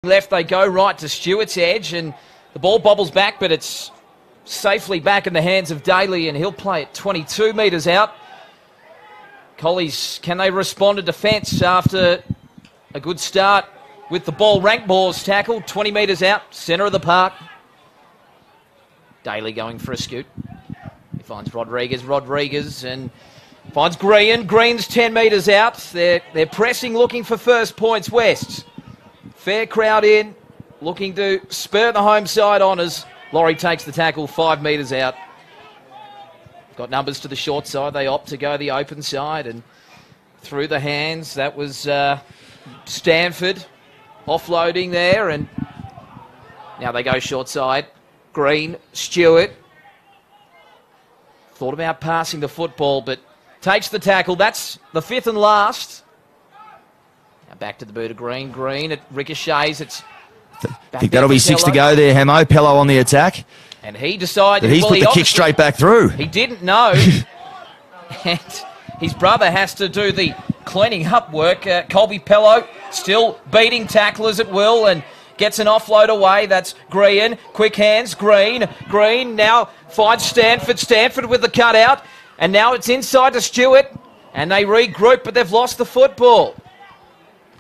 Left they go, right to Stewart's edge, and the ball bobbles back, but it's safely back in the hands of Daly, and he'll play it 22 metres out. Collies, can they respond to defence after a good start with the ball? Rankmore's tackle, 20 metres out, centre of the park. Daly going for a scoot. He finds Rodriguez, and finds Green. Green's 10 metres out. They're pressing, looking for first points west. Fair crowd in, looking to spur the home side on as Laurie takes the tackle 5 metres out. Got numbers to the short side. They opt to go the open side and through the hands. That was Stanford offloading there, and now they go short side. Green, Stewart. Thought about passing the football, but takes the tackle. That's the fifth and last. Now back to the boot of Green. Green, it ricochets. It's I think that'll be 6 to go there, Hamo. Pello on the attack. And he decided... But he's put the kick straight back through. He didn't know. And his brother has to do the cleaning up work. Colby Pello still beating tacklers at will and gets an offload away. That's Green. Quick hands. Green. Green now finds Stanford. Stanford with the cutout. And now it's inside to Stewart. And they regroup, but they've lost the football.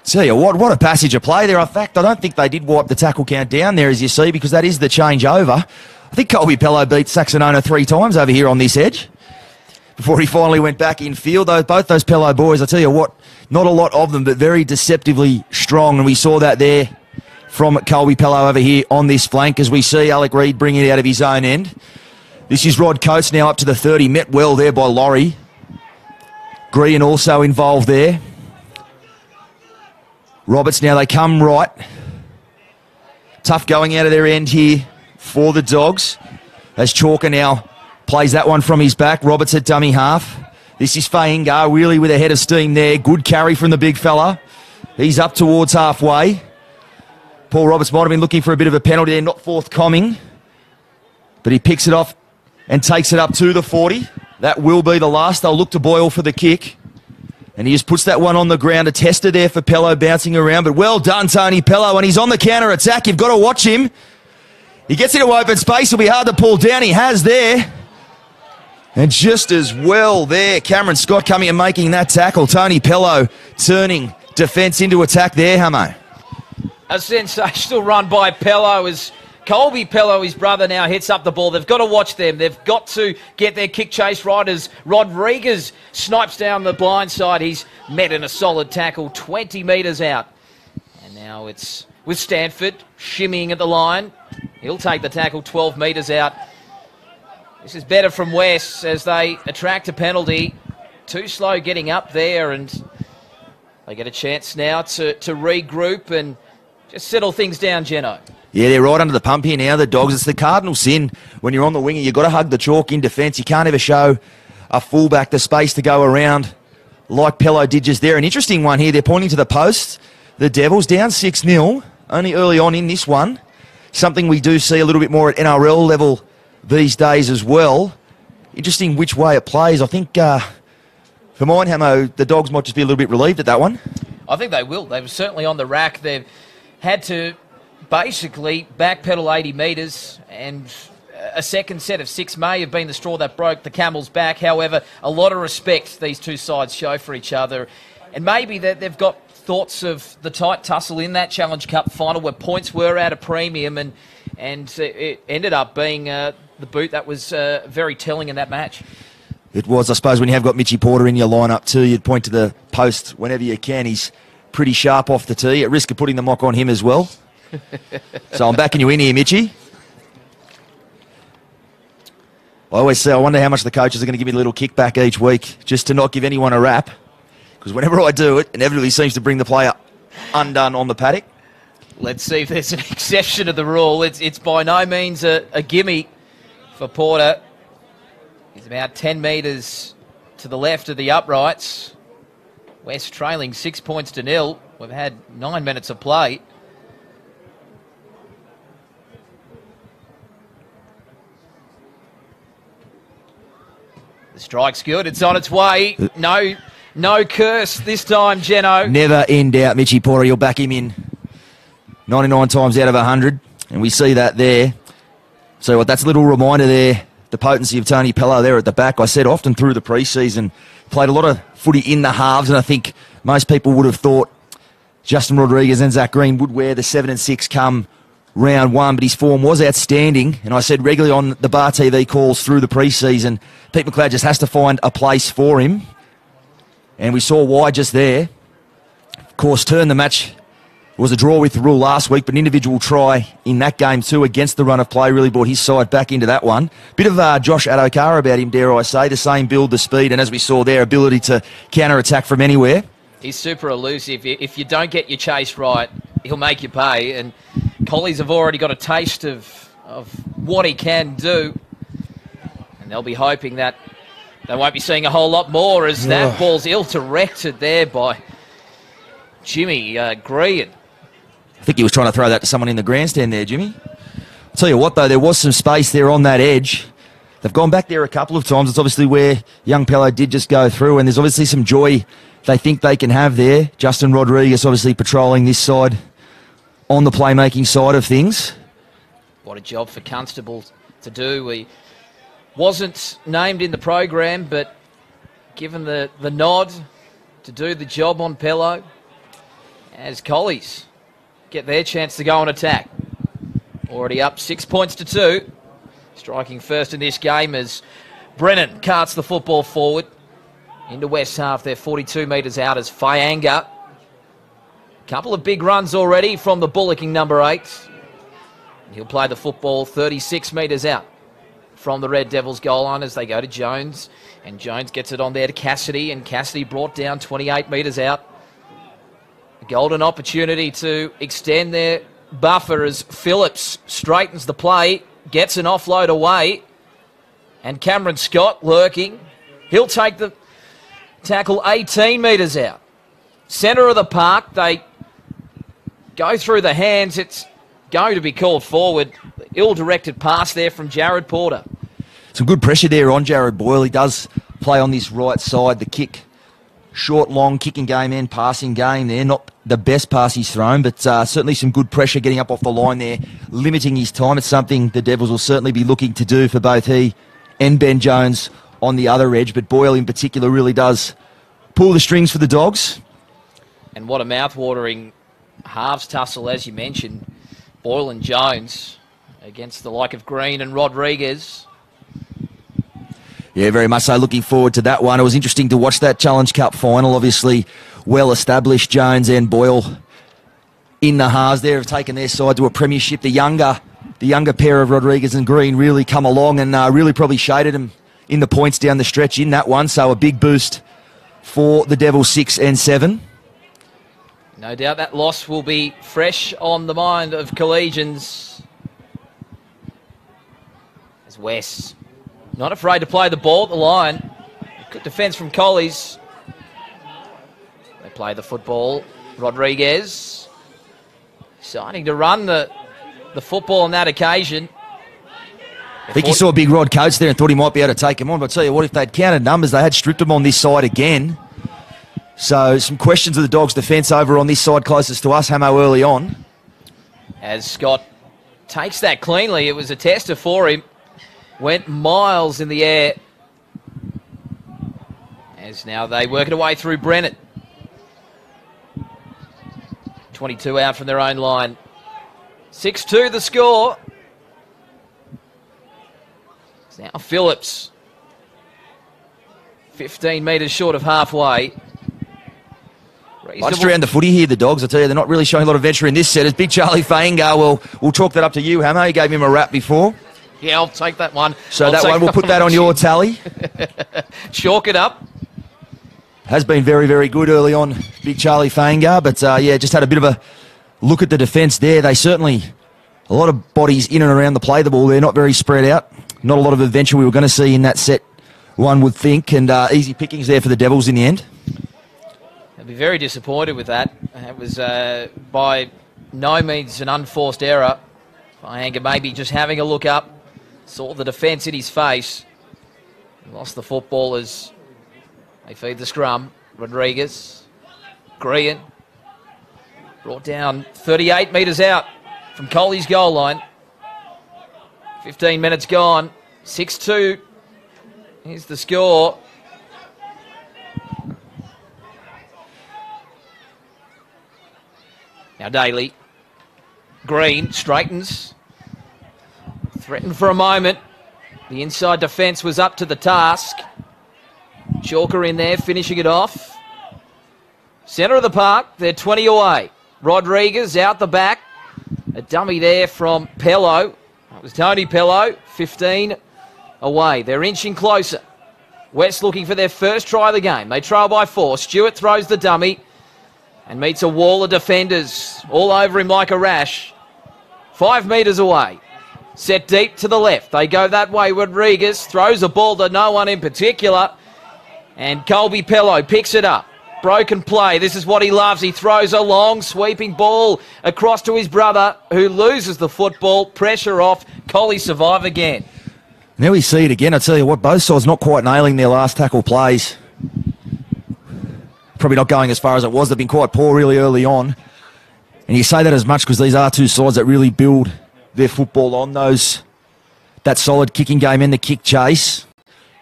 Tell you what a passage of play there. In fact, I don't think they did wipe the tackle count down there, as you see, because that is the change over. I think Colby Pello beat Saxonona 3 times over here on this edge before he finally went back in field. Both those Pello boys, I tell you what, not a lot of them, but very deceptively strong. And we saw that there from Colby Pello over here on this flank as we see Alec Reid bring it out of his own end. This is Rod Coates now up to the 30, met well there by Laurie. Green also involved there. Roberts now, they come right. Tough going out of their end here for the Dogs. As Chalker now plays that one from his back. Roberts at dummy half. This is Fainga really with a head of steam there. Good carry from the big fella. He's up towards halfway. Paul Roberts might have been looking for a bit of a penalty there, not forthcoming. But he picks it off and takes it up to the 40. That will be the last. They'll look to Boyle for the kick. And he just puts that one on the ground. A tester there for Pello bouncing around. But well done, Tony Pello. And he's on the counter-attack. You've got to watch him. He gets into open space. It'll be hard to pull down. He has there. And just as well there, Cameron Scott coming and making that tackle. Tony Pello turning defence into attack there, Hamo. A sensational run by Pello as Colby Pello, his brother, now hits up the ball. They've got to watch them. They've got to get their kick chase right as Rodriguez snipes down the blind side. He's met in a solid tackle 20 metres out. And now it's with Stanford shimmying at the line. He'll take the tackle 12 metres out. This is better from West as they attract a penalty. Too slow getting up there, and they get a chance now to regroup and just settle things down, Geno. Yeah, they're right under the pump here now, the Dogs. It's the cardinal sin when you're on the winger. You've got to hug the chalk in defence. You can't ever show a fullback the space to go around like Pello did just there. An interesting one here. They're pointing to the post. The Devils down 6-0, only early on in this one. Something we do see a little bit more at NRL level these days as well. Interesting which way it plays. I think, for mine, Hamo, the Dogs might just be a little bit relieved at that one. I think they will. They were certainly on the rack. They've had to basically backpedal 80 metres, and a second set of 6 may have been the straw that broke the camel's back. However, a lot of respect these two sides show for each other, and maybe that they've got thoughts of the tight tussle in that Challenge Cup final where points were at a premium, and it ended up being the boot that was very telling in that match. It was, I suppose, when you have got Mitchy Porter in your lineup too, you'd point to the post whenever you can. He's pretty sharp off the tee, at risk of putting the mock on him as well. So I'm backing you in here, Mitchy. I always say I wonder how much the coaches are going to give me a little kickback each week just to not give anyone a rap. Because whenever I do it, inevitably seems to bring the player undone on the paddock. Let's see if there's an exception to the rule. It's by no means a gimme for Porter. He's about 10 metres to the left of the uprights. West trailing 6 points to 0. We've had 9 minutes of play. The strike's good. It's on its way. No curse this time, Geno. Never in doubt, Mitchy Porter. You'll back him in. 99 times out of 100, and we see that there. So what? That's a little reminder there, the potency of Tony Pello there at the back. I said often through the pre-season, played a lot of footy in the halves, and I think most people would have thought Justin Rodriguez and Zach Green would wear the 7 and 6 come round one, but his form was outstanding, and I said regularly on the Bar TV calls through the pre-season, Pete McLeod just has to find a place for him, and we saw why just there. Of course, turned the match. It was a draw with the rule last week, but an individual try in that game too against the run of play really brought his side back into that one. Bit of Josh Adokar about him, dare I say, the same build, the speed, and as we saw there, ability to counter-attack from anywhere. He's super elusive. If you don't get your chase right, he'll make you pay, and Collies have already got a taste of what he can do, and they'll be hoping that they won't be seeing a whole lot more as that ball's ill-directed there by Jimmy Green. I think he was trying to throw that to someone in the grandstand there, Jimmy. I'll tell you what, though, there was some space there on that edge. They've gone back there a couple of times. It's obviously where young Pello did just go through, and there's obviously some joy they think they can have there. Justin Rodriguez obviously patrolling this side on the playmaking side of things. What a job for Constable to do. He wasn't named in the program, but given the nod to do the job on Pello as Collies get their chance to go on attack. Already up 6 points to 2. Striking first in this game as Brennan carts the football forward into West half. They're 42 metres out as Fayanga. Couple of big runs already from the bullocking number 8. He'll play the football 36 metres out from the Red Devils goal line as they go to Jones. And Jones gets it on there to Cassidy, and Cassidy brought down 28 metres out. A golden opportunity to extend their buffer as Phillips straightens the play, gets an offload away, and Cameron Scott lurking. He'll take the tackle 18 metres out. Centre of the park, they go through the hands. It's going to be called forward. Ill-directed pass there from Jared Porter. Some good pressure there on Jared Boyle. He does play on this right side. The kick, short, long kicking game and passing game there. Not the best pass he's thrown, but certainly some good pressure getting up off the line there, limiting his time. It's something the Devils will certainly be looking to do for both he and Ben Jones on the other edge, but Boyle in particular really does pull the strings for the Dogs. And what a mouth-watering halves tussle, as you mentioned. Boyle and Jones against the like of Green and Rodriguez. Yeah, very much so. Looking forward to that one. It was interesting to watch that Challenge Cup final. Obviously, well-established Jones and Boyle in the halves there have taken their side to a premiership. The younger pair of Rodriguez and Green really come along and really probably shaded them in the points down the stretch in that one. So a big boost for the Devils 6 and 7. No doubt that loss will be fresh on the mind of Collegians. As Wes, not afraid to play the ball at the line. Good defence from Collies. They play the football. Rodriguez deciding to run the football on that occasion. I think he saw a big Rod Coates there and thought he might be able to take him on. But I'll tell you what, if they'd counted numbers, they had stripped him on this side again. So some questions of the Dogs' defence over on this side closest to us, Hamo, early on. As Scott takes that cleanly, it was a tester for him. Went miles in the air. As now they work it away through Brennan. 22 out from their own line. 6-2 the score. It's now Phillips. 15 metres short of halfway. Just around the footy here, the Dogs. I tell you, they're not really showing a lot of venture in this set. As Big Charlie Faingar, we'll chalk that up to you, Hamo. You gave him a rap before. Yeah, I'll take that one. So that one, we'll put that on your tally. Chalk it up. Has been very, very good early on, Big Charlie Faingar. But, yeah, just had a bit of a look at the defence there. They certainly, a lot of bodies in and around the play the ball. They're not very spread out. Not a lot of adventure we were going to see in that set, one would think. And easy pickings there for the Devils in the end. They'll be very disappointed with that. It was by no means an unforced error. Faingar maybe just having a look up. Saw the defence in his face. Lost the football as they feed the scrum. Rodriguez. Green. Brought down 38 metres out from Coley's goal line. 15 minutes gone. 6-2. Here's the score. Now Daly. Green straightens. Threatened for a moment. The inside defence was up to the task. Chalker in there, finishing it off. Centre of the park, they're 20 away. Rodriguez out the back. A dummy there from Pello. That was Tony Pello, 15 away. They're inching closer. West looking for their first try of the game. They trail by 4. Stewart throws the dummy and meets a wall of defenders all over him like a rash. 5 metres away. Set deep to the left. They go that way. Rodriguez throws a ball to no one in particular. And Colby Pello picks it up. Broken play. This is what he loves. He throws a long sweeping ball across to his brother, who loses the football. Pressure off. Coley survive again. Now we see it again. I tell you what, both sides not quite nailing their last tackle plays. Probably not going as far as it was. They've been quite poor really early on. And you say that as much because these are two sides that really build their football on that solid kicking game and the kick chase.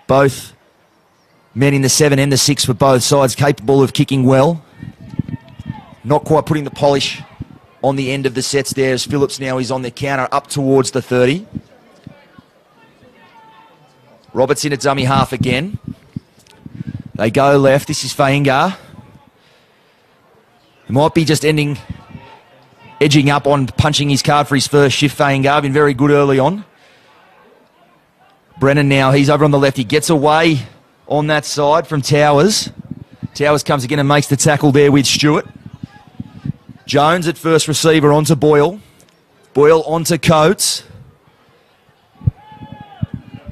Both men in the 7 and the 6 for both sides capable of kicking well. Not quite putting the polish on the end of the sets there as Phillips now is on the counter up towards the 30. Roberts in a dummy half again. They go left. This is Faingar. It might be just edging up on punching his card for his first shift. Faingar been very good early on. Brennan now, he's over on the left. He gets away on that side from Towers. Towers comes again and makes the tackle there with Stewart. Jones at first receiver onto Boyle. Boyle onto Coates.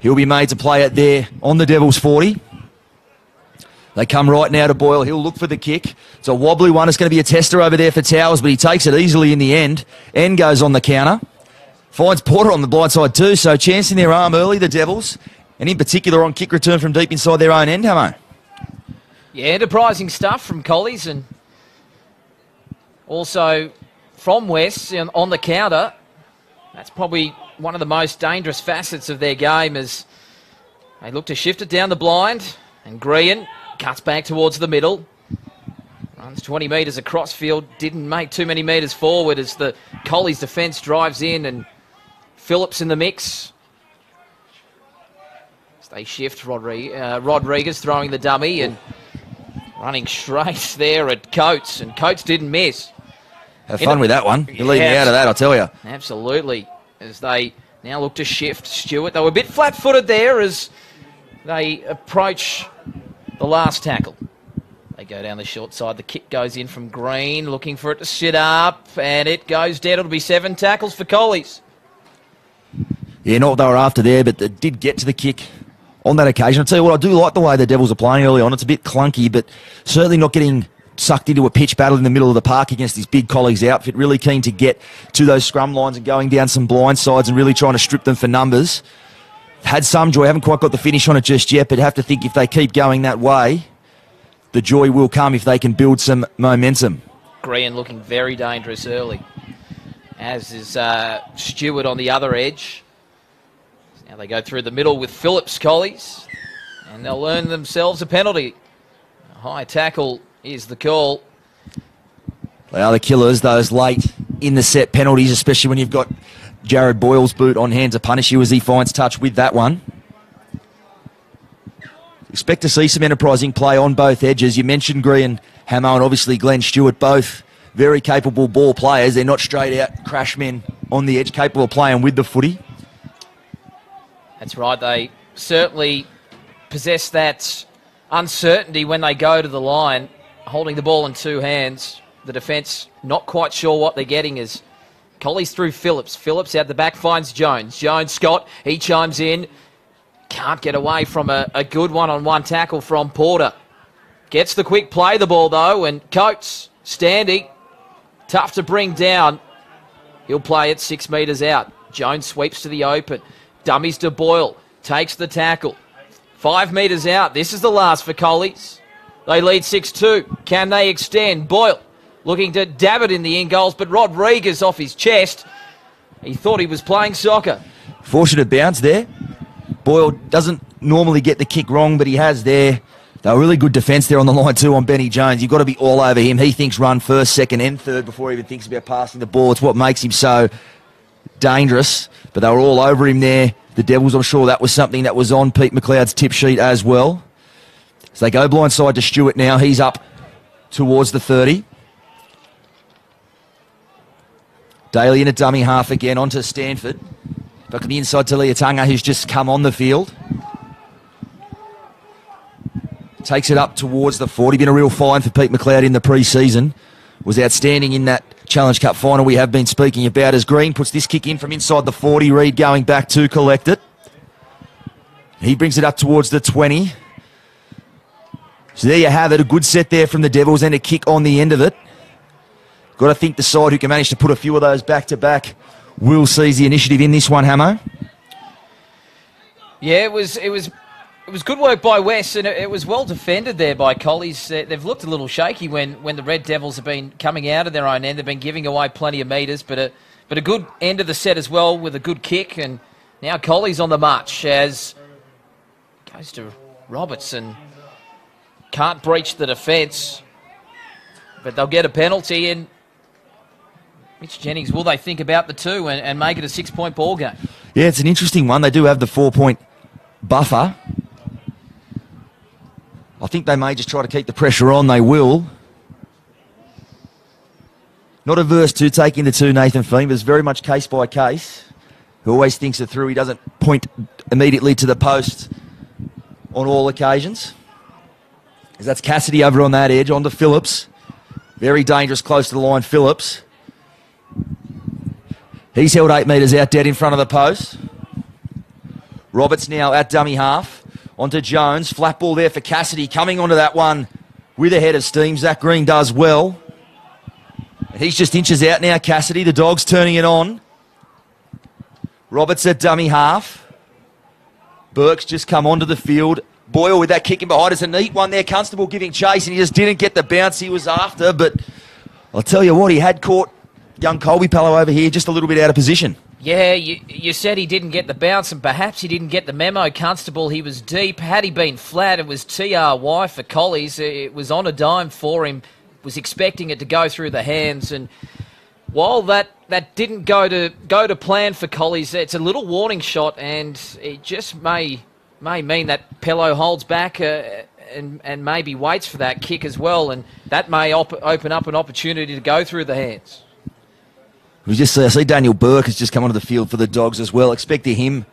He'll be made to play it there on the Devils 40. They come right now to Boyle. He'll look for the kick. It's a wobbly one. It's going to be a tester over there for Towers, but he takes it easily in the end. End goes on the counter. Finds Porter on the blind side too, so chancing their arm early, the Devils. And in particular on kick return from deep inside their own end, Hamo. Yeah, enterprising stuff from Collies and also from West on the counter. That's probably one of the most dangerous facets of their game as they look to shift it down the blind. And Green cuts back towards the middle. Runs 20 metres across field. Didn't make too many metres forward as the Collies defence drives in and Phillips in the mix. They shift Rodriguez throwing the dummy and running straight there at Coates. And Coates didn't miss. Have fun with that one. You'll leave me out of that, I'll tell you. Absolutely. As they now look to shift Stewart. They were a bit flat-footed there as they approach the last tackle. They go down the short side. The kick goes in from Green, looking for it to sit up, and it goes dead. It'll be 7 tackles for Collies. Yeah, not what they were after there, but they did get to the kick on that occasion. I'll tell you what, I do like the way the Devils are playing early on. It's a bit clunky, but certainly not getting sucked into a pitch battle in the middle of the park against this big Colleagues outfit. Really keen to get to those scrum lines and going down some blind sides and really trying to strip them for numbers. Had some joy, haven't quite got the finish on it just yet, but have to think if they keep going that way, the joy will come if they can build some momentum. Green looking very dangerous early, as is Stewart on the other edge. Now they go through the middle with Phillips Collies, and they'll earn themselves a penalty. A high tackle is the call. They are the killers, those late in the set penalties, especially when you've got Jared Boyle's boot on hand to punish you as he finds touch with that one. Expect to see some enterprising play on both edges. You mentioned Green, Hamo, and obviously Glenn Stewart, both very capable ball players. They're not straight out crash men on the edge, capable of playing with the footy. That's right. They certainly possess that uncertainty when they go to the line, holding the ball in 2 hands. The defence not quite sure what they're getting as Collies through Phillips. Phillips out the back finds Jones. Jones, Scott, he chimes in. Can't get away from a good one-on-one tackle from Porter. Gets the quick play the ball though, and Coates standing. Tough to bring down. He'll play it 6 metres out. Jones sweeps to the open. Dummies to Boyle. Takes the tackle. 5 metres out. This is the last for Collies. They lead 6-2. Can they extend? Boyle looking to dab it in the end goals, but Rodriguez off his chest. He thought he was playing soccer. Fortunate bounce there. Boyle doesn't normally get the kick wrong, but he has there. They were really good defence there on the line too on Benny Jones. You've got to be all over him. He thinks run first, second and third before he even thinks about passing the ball. It's what makes him so dangerous. But they were all over him there. The Devils, I'm sure that was something that was on Pete McLeod's tip sheet as well. So they go blindside to Stewart now. He's up towards the 30. Daly in a dummy half again onto Stanford. Back on the inside to Leotunga, who's just come on the field. Takes it up towards the 40. Been a real find for Pete McLeod in the pre-season. Was outstanding in that Challenge Cup final we have been speaking about, as Green puts this kick in from inside the 40. Reid going back to collect it. He brings it up towards the 20. So there you have it. A good set there from the Devils and a kick on the end of it. Got to think the side who can manage to put a few of those back-to-back will seize the initiative in this one, Hamo. Yeah, it was good work by West, and it was well defended there by Collies. They've looked a little shaky when the Red Devils have been coming out of their own end. They've been giving away plenty of metres, but a good end of the set as well with a good kick. And now Collies on the march as goes to Robertson. Can't breach the defence, but they'll get a penalty. And Mitch Jennings, will they think about the two and make it a 6-point ball game? Yeah, it's an interesting one. They do have the 4-point buffer. I think they may just try to keep the pressure on. They will. Not averse to taking the two, Nathan Feem, but it's very much case by case. Who always thinks it through. He doesn't point immediately to the post on all occasions. As that's Cassidy over on that edge, onto Phillips. Very dangerous, close to the line, Phillips. He's held 8 metres out dead in front of the post. Roberts now at dummy half. Onto Jones. Flat ball there for Cassidy. Coming onto that one with a head of steam. Zach Green does well. And he's just inches out now, Cassidy. The Dogs turning it on. Roberts at dummy half. Burke's just come onto the field. Boyle with that kick in behind us. A neat one there. Constable giving chase, and he just didn't get the bounce he was after. But I'll tell you what, he had caught young Colby Pello over here just a little bit out of position. Yeah, you said he didn't get the bounce, and perhaps he didn't get the memo. Constable, he was deep. Had he been flat, it was TRY for Collies. It was on a dime for him. Was expecting it to go through the hands, and while that didn't go to plan for Collies, it's a little warning shot, and it just may mean that Pello holds back and maybe waits for that kick as well, and that may open up an opportunity to go through the hands. I see Daniel Burke has just come onto the field for the Dogs as well. Expecting him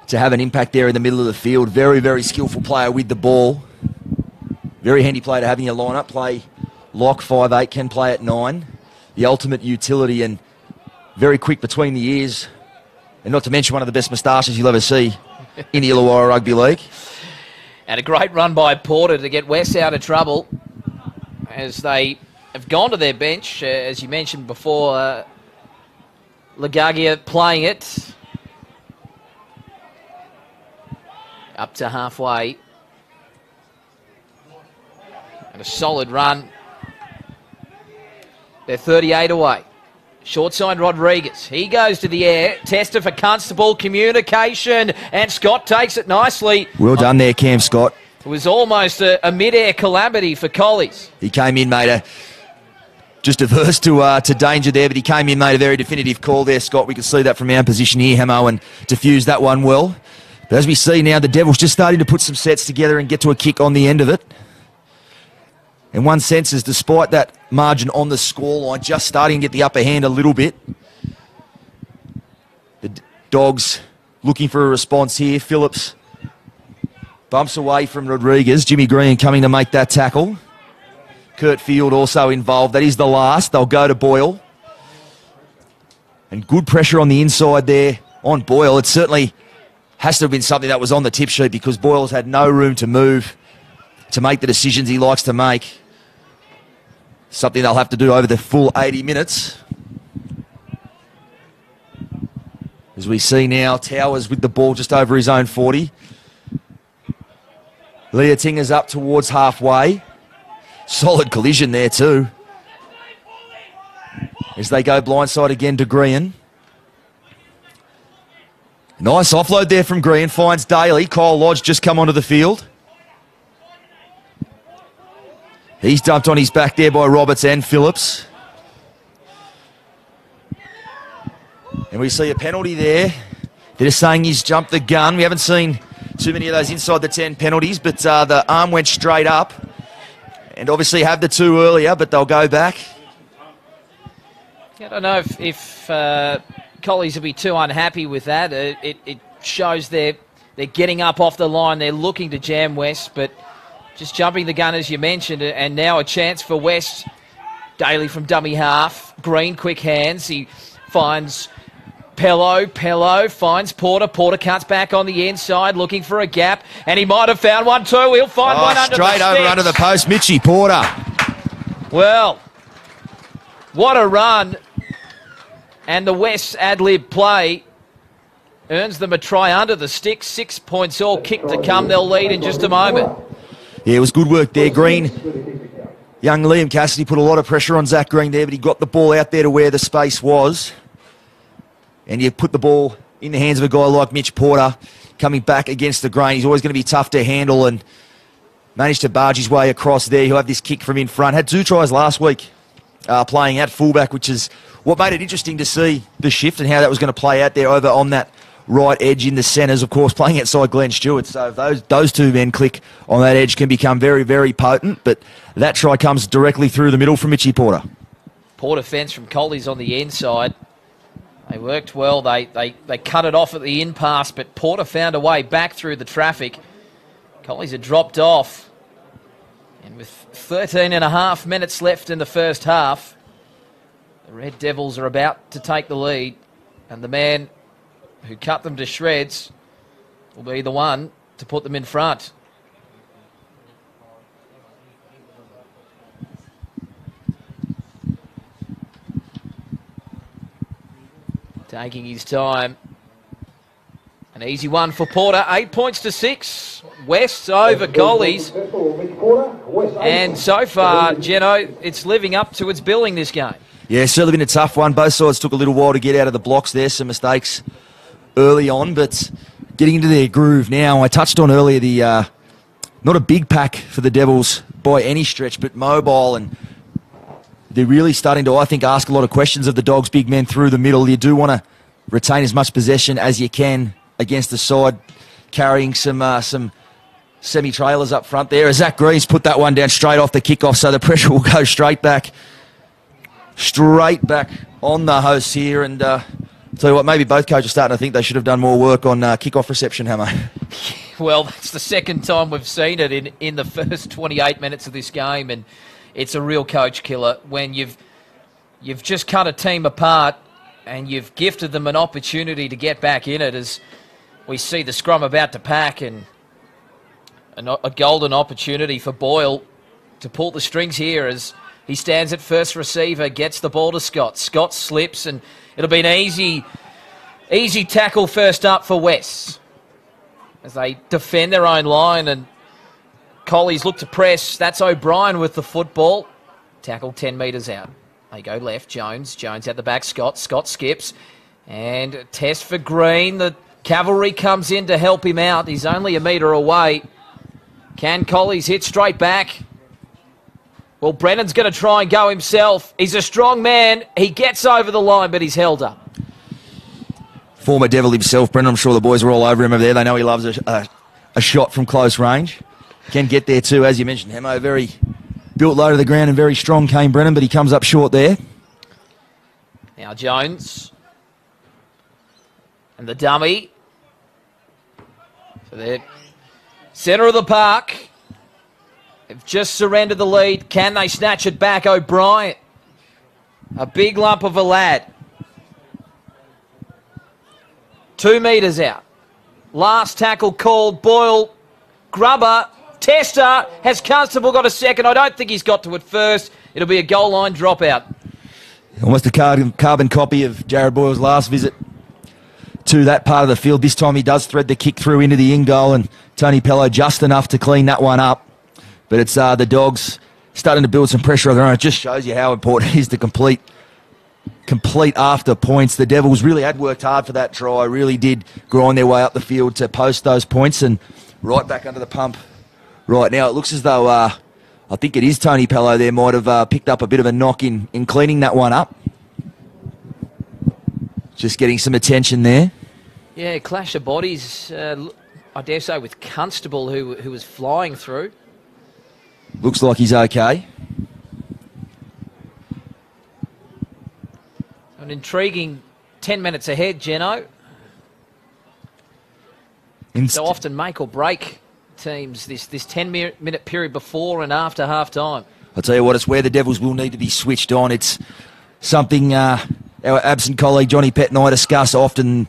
to have an impact there in the middle of the field. Very, very skillful player with the ball. Very handy player to have in your lineup. Play lock 5'8", can play at 9. The ultimate utility and very quick between the ears. And not to mention one of the best moustaches you'll ever see in the Illawarra Rugby League. And a great run by Porter to get West out of trouble as they have gone to their bench, as you mentioned before. Lagagia playing it up to halfway. And a solid run. They're 38 away. Short side Rodriguez. He goes to the air. Tester for Constable. Communication. And Scott takes it nicely. Well done there, Cam Scott. It was almost a mid-air calamity for Collies. He came in, made just averse to danger there, but he came in, made a very definitive call there, Scott. We can see that from our position here, Hamo, and diffused that one well. But as we see now, the Devils just starting to put some sets together and get to a kick on the end of it. In one sense, is despite that margin on the scoreline, just starting to get the upper hand a little bit. The Dogs looking for a response here. Phillips bumps away from Rodriguez. Jimmy Green coming to make that tackle. Kurt Field also involved. That is the last. They'll go to Boyle. And good pressure on the inside there on Boyle. It certainly has to have been something that was on the tip sheet, because Boyle's had no room to move to make the decisions he likes to make. Something they'll have to do over the full 80 minutes. As we see now, Towers with the ball just over his own 40. Leotinga's up towards halfway. Solid collision there too. as they go blindside again to Green. Nice offload there from Green. Finds Daly. Kyle Lodge just come onto the field. He's dumped on his back there by Roberts and Phillips. And we see a penalty there. They're just saying he's jumped the gun. We haven't seen too many of those inside the 10 penalties, but the arm went straight up. And obviously have the 2 earlier, but they'll go back. I don't know if Collies will be too unhappy with that. It shows they're getting up off the line. They're looking to jam West, but just jumping the gun, as you mentioned, and now a chance for West. Daly from dummy half. Green, quick hands. He finds Pello finds Porter. Porter cuts back on the inside, looking for a gap, and he might have found one too. He'll find one under the straight over sticks. under the post, Mitchy Porter. Well, what a run. And the West ad-lib play earns them a try under the sticks. 6 points all, kick to come. They'll lead in just a moment. Yeah, it was good work there. Green, young Liam Cassidy put a lot of pressure on Zach Green there, but he got the ball out there to where the space was. And you put the ball in the hands of a guy like Mitch Porter coming back against the grain. He's always going to be tough to handle and managed to barge his way across there. He'll have this kick from in front. Had 2 tries last week playing at fullback, which is what made it interesting to see the shift and how that was going to play out there over on that right edge in the centres, of course, playing outside Glenn Stewart. So if those 2 men click on that edge can become very, very potent. But that try comes directly through the middle from Mitchy Porter. Poor defence from Collies on the inside. They worked well. They cut it off at the in pass, but Porter found a way back through the traffic. Collies had dropped off. And with 13 and a half minutes left in the first half, the Red Devils are about to take the lead. And the man who cut them to shreds will be the one to put them in front. Taking his time. An easy one for Porter. 8 points to 6. West over Collies. And so far, Geno, it's living up to its billing this game. Yeah, certainly been a tough one. Both sides took a little while to get out of the blocks there. Some mistakes early on, but getting into their groove now. I touched on earlier the not a big pack for the Devils by any stretch, but mobile, and they're really starting to, I think, ask a lot of questions of the Dogs' big men through the middle. You do want to retain as much possession as you can against the side, carrying some semi-trailers up front there. As Zach Green's put that one down straight off the kickoff, so the pressure will go straight back on the hosts here. And tell you what, maybe both coaches starting to think they should have done more work on kickoff reception, Hammer. Well, that's the second time we've seen it in the first 28 minutes of this game, and it's a real coach killer when you've just cut a team apart and you've gifted them an opportunity to get back in it, as we see the scrum about to pack, and a golden opportunity for Boyle to pull the strings here as he stands at first receiver, gets the ball to Scott. Scott slips, and it'll be an easy tackle first up for West as they defend their own line, and Collies look to press. That's O'Brien with the football. Tackle 10 metres out. They go left. Jones at the back. Scott skips. And test for Green. The cavalry comes in to help him out. He's only a metre away. Can Collies hit straight back? Well, Brennan's going to try and go himself. He's a strong man. He gets over the line, but he's held up. Former Devil himself, Brennan. I'm sure the boys are all over him over there. They know he loves a shot from close range. Can get there too, as you mentioned, Hemo. Very built low to the ground and very strong, Kane Brennan, but he comes up short there. Now Jones. And the dummy. So they're centre of the park. They've just surrendered the lead. Can they snatch it back? O'Brien. A big lump of a lad. 2 metres out. Last tackle called. Boyle. Grubber. Tester. Has Constable got a second? I don't think he's got to it first. It'll be a goal line dropout. Almost a carbon copy of Jared Boyle's last visit to that part of the field. This time he does thread the kick through into the in goal, and Tony Pello just enough to clean that one up. But it's the Dogs starting to build some pressure of their own. It just shows you how important it is to complete complete after points. The Devils really had worked hard for that try, really did grind their way up the field to post those points, and right back under the pump right now. It looks as though, I think it is Tony Pello there, might have picked up a bit of a knock in cleaning that one up. Just getting some attention there. Yeah, clash of bodies, I dare say, with Constable, who was flying through. Looks like he's okay. An intriguing 10 minutes ahead, Geno. So often make or break teams this 10-minute period before and after half-time. I'll tell you what, it's where the Devils will need to be switched on. It's something our absent colleague Johnny Pett and I discuss often,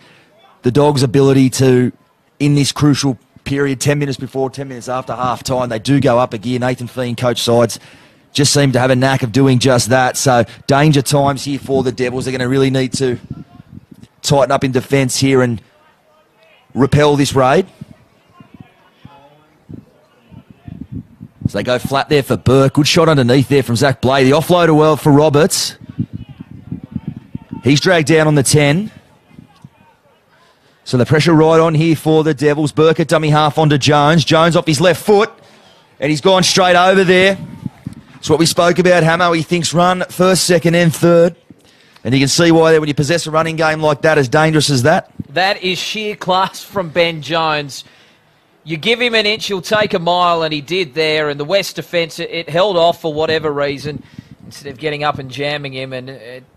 the Dogs' ability to, in this crucial period, 10 minutes before, 10 minutes after half-time, they do go up a gear. Nathan Feen, coach sides, just seem to have a knack of doing just that. So danger times here for the Devils. They're going to really need to tighten up in defence here and repel this raid. So they go flat there for Burke. Good shot underneath there from Zach Blay. The offloader well for Roberts. He's dragged down on the 10. So the pressure right on here for the Devils. Burke at dummy half onto Jones. Jones off his left foot. And he's gone straight over there. It's what we spoke about, Hamo. He thinks run first, second and third. And you can see why when you possess a running game like that, as dangerous as that. That is sheer class from Ben Jones. You give him an inch, he'll take a mile, and he did there. And the West defence, it held off for whatever reason, instead of getting up and jamming him. And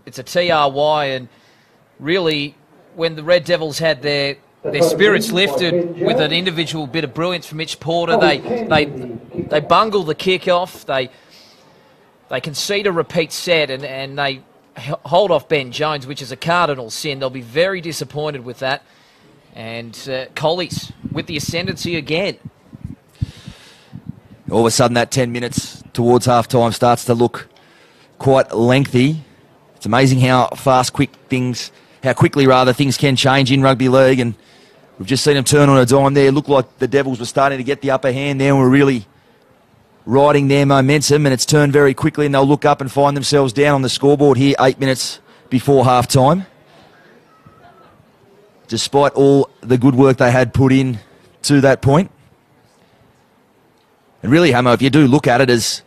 it's a TRY. And really, when the Red Devils had their spirits lifted with an individual bit of brilliance from Mitch Porter, they bungle the kick-off. They concede a repeat set, and they hold off Ben Jones, which is a cardinal sin. They'll be very disappointed with that. And Collies with the ascendancy again. All of a sudden, that 10 minutes towards half-time starts to look quite lengthy. It's amazing how quickly things can change in rugby league, and we've just seen them turn on a dime there. It looked like the Devils were starting to get the upper hand there, and were really riding their momentum, and it's turned very quickly, and they'll look up and find themselves down on the scoreboard here 8 minutes before half-time. Despite all the good work they had put in to that point. And really, Hamo, if you do look at it as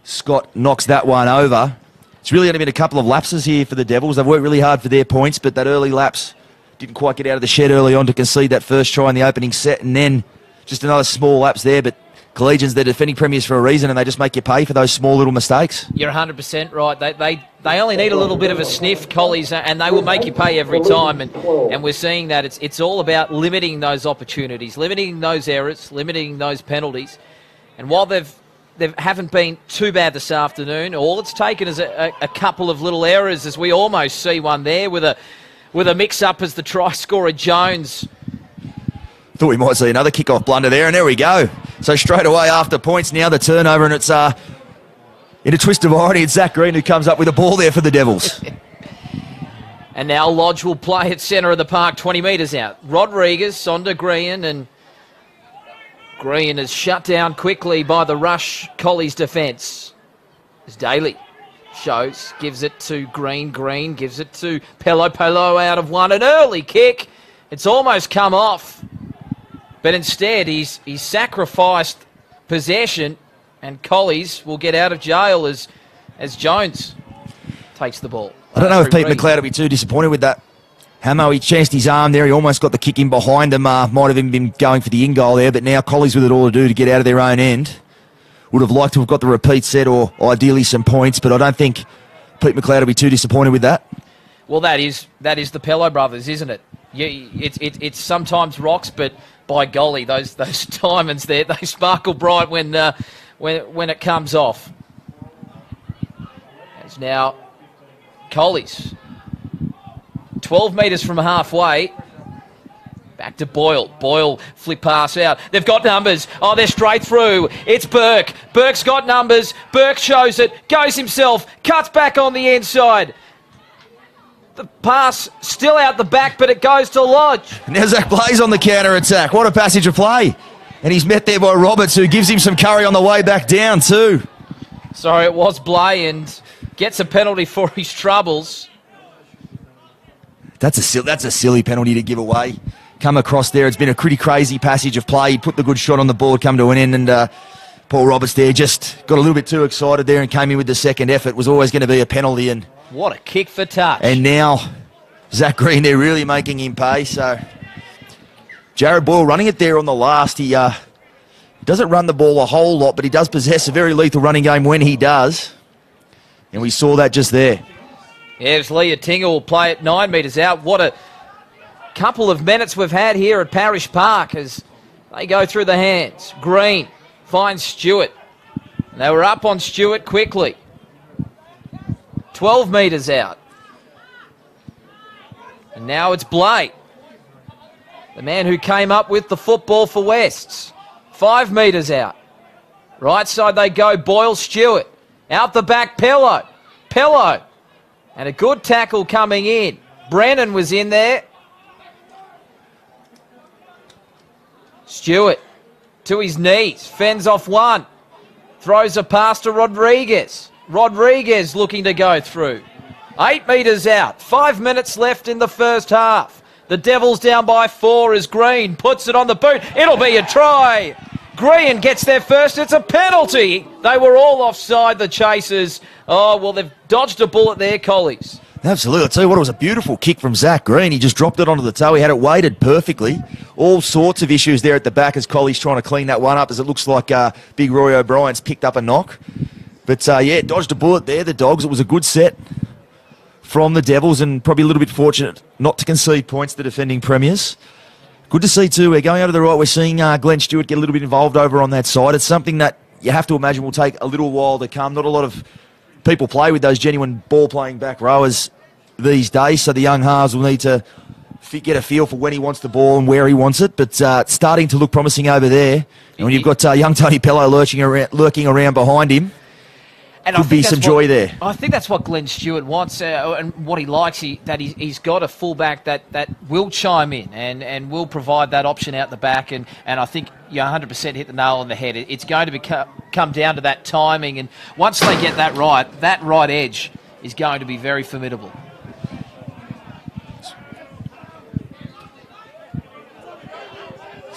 Scott knocks that one over, it's really only been a couple of lapses here for the Devils. They've worked really hard for their points, but that early lapse didn't quite get out of the shed early on to concede that first try in the opening set, and then just another small lapse there. But Collegians, they're defending premiers for a reason, and they just make you pay for those small little mistakes. You're 100% right. They only need a little bit of a sniff, Collies, and they will make you pay every time. And we're seeing that it's all about limiting those opportunities, limiting those errors, limiting those penalties. And while they haven't been too bad this afternoon, all it's taken is a couple of little errors, as we almost see one there with a mix-up as the try scorer Jones. Thought we might see another kick-off blunder there, and there we go. So straight away after points, now the turnover, and it's in a twist of irony, it's Zach Green who comes up with a ball there for the Devils. And now Lodge will play at centre of the park, 20 metres out. Rodriguez onto Green, and Green is shut down quickly by the rush Collies defence. As Daly shows, gives it to Green. Green gives it to Pello. Pello out of one. An early kick. It's almost come off. But instead, he's sacrificed possession, and Collies will get out of jail as Jones takes the ball. I don't know if Pete McLeod will be too disappointed with that. Hamo, he chanced his arm there. He almost got the kick in behind him. Might have even been going for the in-goal there, but now Collies with it all to do to get out of their own end. Would have liked to have got the repeat set or ideally some points, but I don't think Pete McLeod will be too disappointed with that. Well, that is the Pello brothers, isn't it? It's sometimes rocks, but by golly, those diamonds there, they sparkle bright when it comes off. It's now Collies, 12 metres from halfway. Back to Boyle. Boyle flip pass out. They've got numbers. Oh, they're straight through. It's Burke. Burke's got numbers. Burke shows it. Goes himself. Cuts back on the inside. The pass still out the back, but it goes to Lodge. Now Zach Blay's on the counter-attack. What a passage of play. And he's met there by Roberts, who gives him some curry on the way back down too. Sorry, it was Blay, and gets a penalty for his troubles. That's a silly penalty to give away. Come across there. It's been a pretty crazy passage of play. He put the good shot on the board, come to an end, and Paul Roberts there just got a little bit too excited there and came in with the second effort. It was always going to be a penalty. And what a kick for touch. And now Zach Green there really making him pay. So Jared Boyle running it there on the last. He doesn't run the ball a whole lot, but he does possess a very lethal running game when he does. And we saw that just there. Yes, Leah Tinger will play it 9 metres out. What a couple of minutes we've had here at Parish Park as they go through the hands. Green finds Stewart. They were up on Stewart quickly. 12 metres out. And now it's Blake, the man who came up with the football for Wests. 5 metres out. Right side they go, Boyle, Stewart. Out the back, Pello. Pello. And a good tackle coming in. Brennan was in there. Stewart to his knees. Fends off one. Throws a pass to Rodriguez. Rodriguez looking to go through. 8 metres out. 5 minutes left in the first half. The Devils down by 4 as Green puts it on the boot. It'll be a try. Green gets there first. It's a penalty. They were all offside, the Chasers. Oh, well, they've dodged a bullet there, Collies. Absolutely. I'll tell you what, it was a beautiful kick from Zach Green. He just dropped it onto the toe. He had it weighted perfectly. All sorts of issues there at the back as Colley's trying to clean that one up, as it looks like Big Roy O'Brien's picked up a knock. But, yeah, dodged a bullet there, the Dogs. It was a good set from the Devils and probably a little bit fortunate not to concede points, the defending premiers. Good to see, too. We're going over to the right. We're seeing Glenn Stewart get a little bit involved over on that side. It's something that you have to imagine will take a little while to come. Not a lot of people play with those genuine ball-playing back rowers these days, so the young halves will need to get a feel for when he wants the ball and where he wants it. But it's starting to look promising over there. And when you've got young Tony Pello lurking around behind him, and could be some joy there. I think that's what Glenn Stewart wants and what he likes, that he's got a fullback that will chime in and will provide that option out the back. And I think you 100% hit the nail on the head. It's going to come down to that timing. And once they get that right edge is going to be very formidable.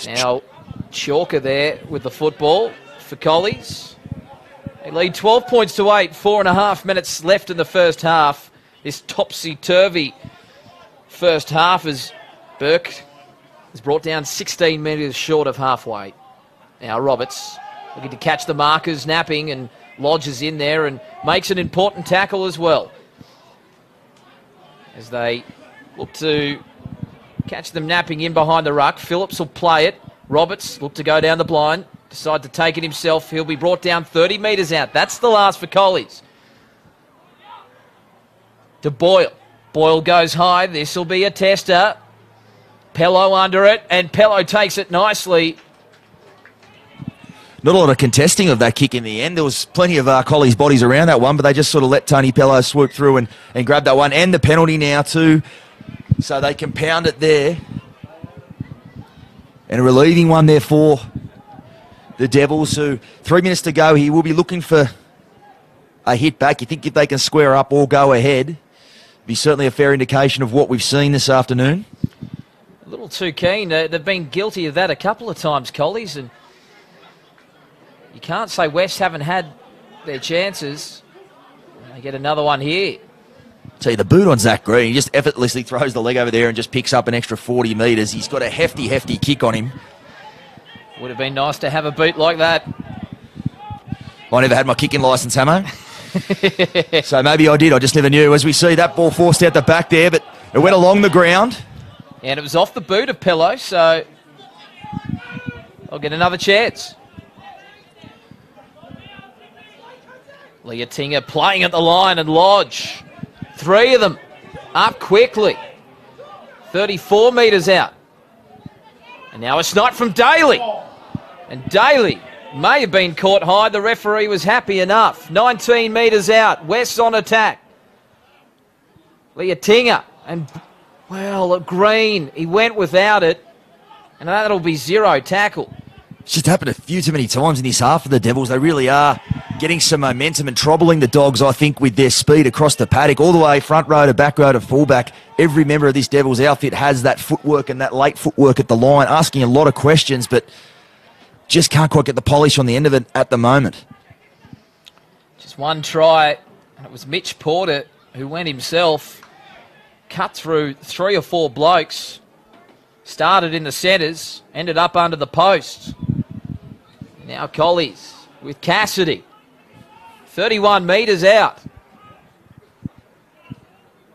Now, Chalker there with the football for Collies. They lead 12 points to 8, 4.5 minutes left in the first half. This topsy-turvy first half as Burke is brought down 16 metres short of halfway. Now Roberts looking to catch the markers, napping, and lodges in there and makes an important tackle as well. As they look to catch them napping in behind the ruck. Phillips will play it. Roberts look to go down the blind. Decide to take it himself. He'll be brought down 30 metres out. That's the last for Collies. To Boyle. Boyle goes high. This will be a tester. Pello under it, and Pello takes it nicely. Not a lot of contesting of that kick in the end. There was plenty of Collies' bodies around that one, but they just sort of let Tony Pello swoop through and grab that one. And the penalty now too. So they compound it there. And a relieving one there for the Devils, who 3 minutes to go. He will be looking for a hit back. You think if they can square up or go ahead, be certainly a fair indication of what we've seen this afternoon. A little too keen. They've been guilty of that a couple of times, Collies, and you can't say West haven't had their chances. They get another one here. See, the boot on Zach Green, he just effortlessly throws the leg over there and just picks up an extra 40 metres. He's got a hefty kick on him. Would have been nice to have a boot like that. I never had my kicking licence, Hamo. So maybe I did, I just never knew. As we see that ball forced out the back there, but it went along the ground. And it was off the boot of Pello, so I'll get another chance. Leah Tinger playing at the line and Lodge. 3 of them up quickly. 34 metres out. And now a snipe from Daly. And Daly may have been caught high. The referee was happy enough. 19 metres out. West's on attack. Leah Tinger. And, well, Green. He went without it. And that'll be 0 tackle. It's just happened a few too many times in this half for the Devils. They really are getting some momentum and troubling the Dogs, I think, with their speed across the paddock, all the way front row to back row to fullback. Every member of this Devils outfit has that footwork and that late footwork at the line, asking a lot of questions, but just can't quite get the polish on the end of it at the moment. Just one try, and it was Mitch Porter who went himself, cut through 3 or 4 blokes, started in the centres, ended up under the post. Now Collies with Cassidy, 31 metres out.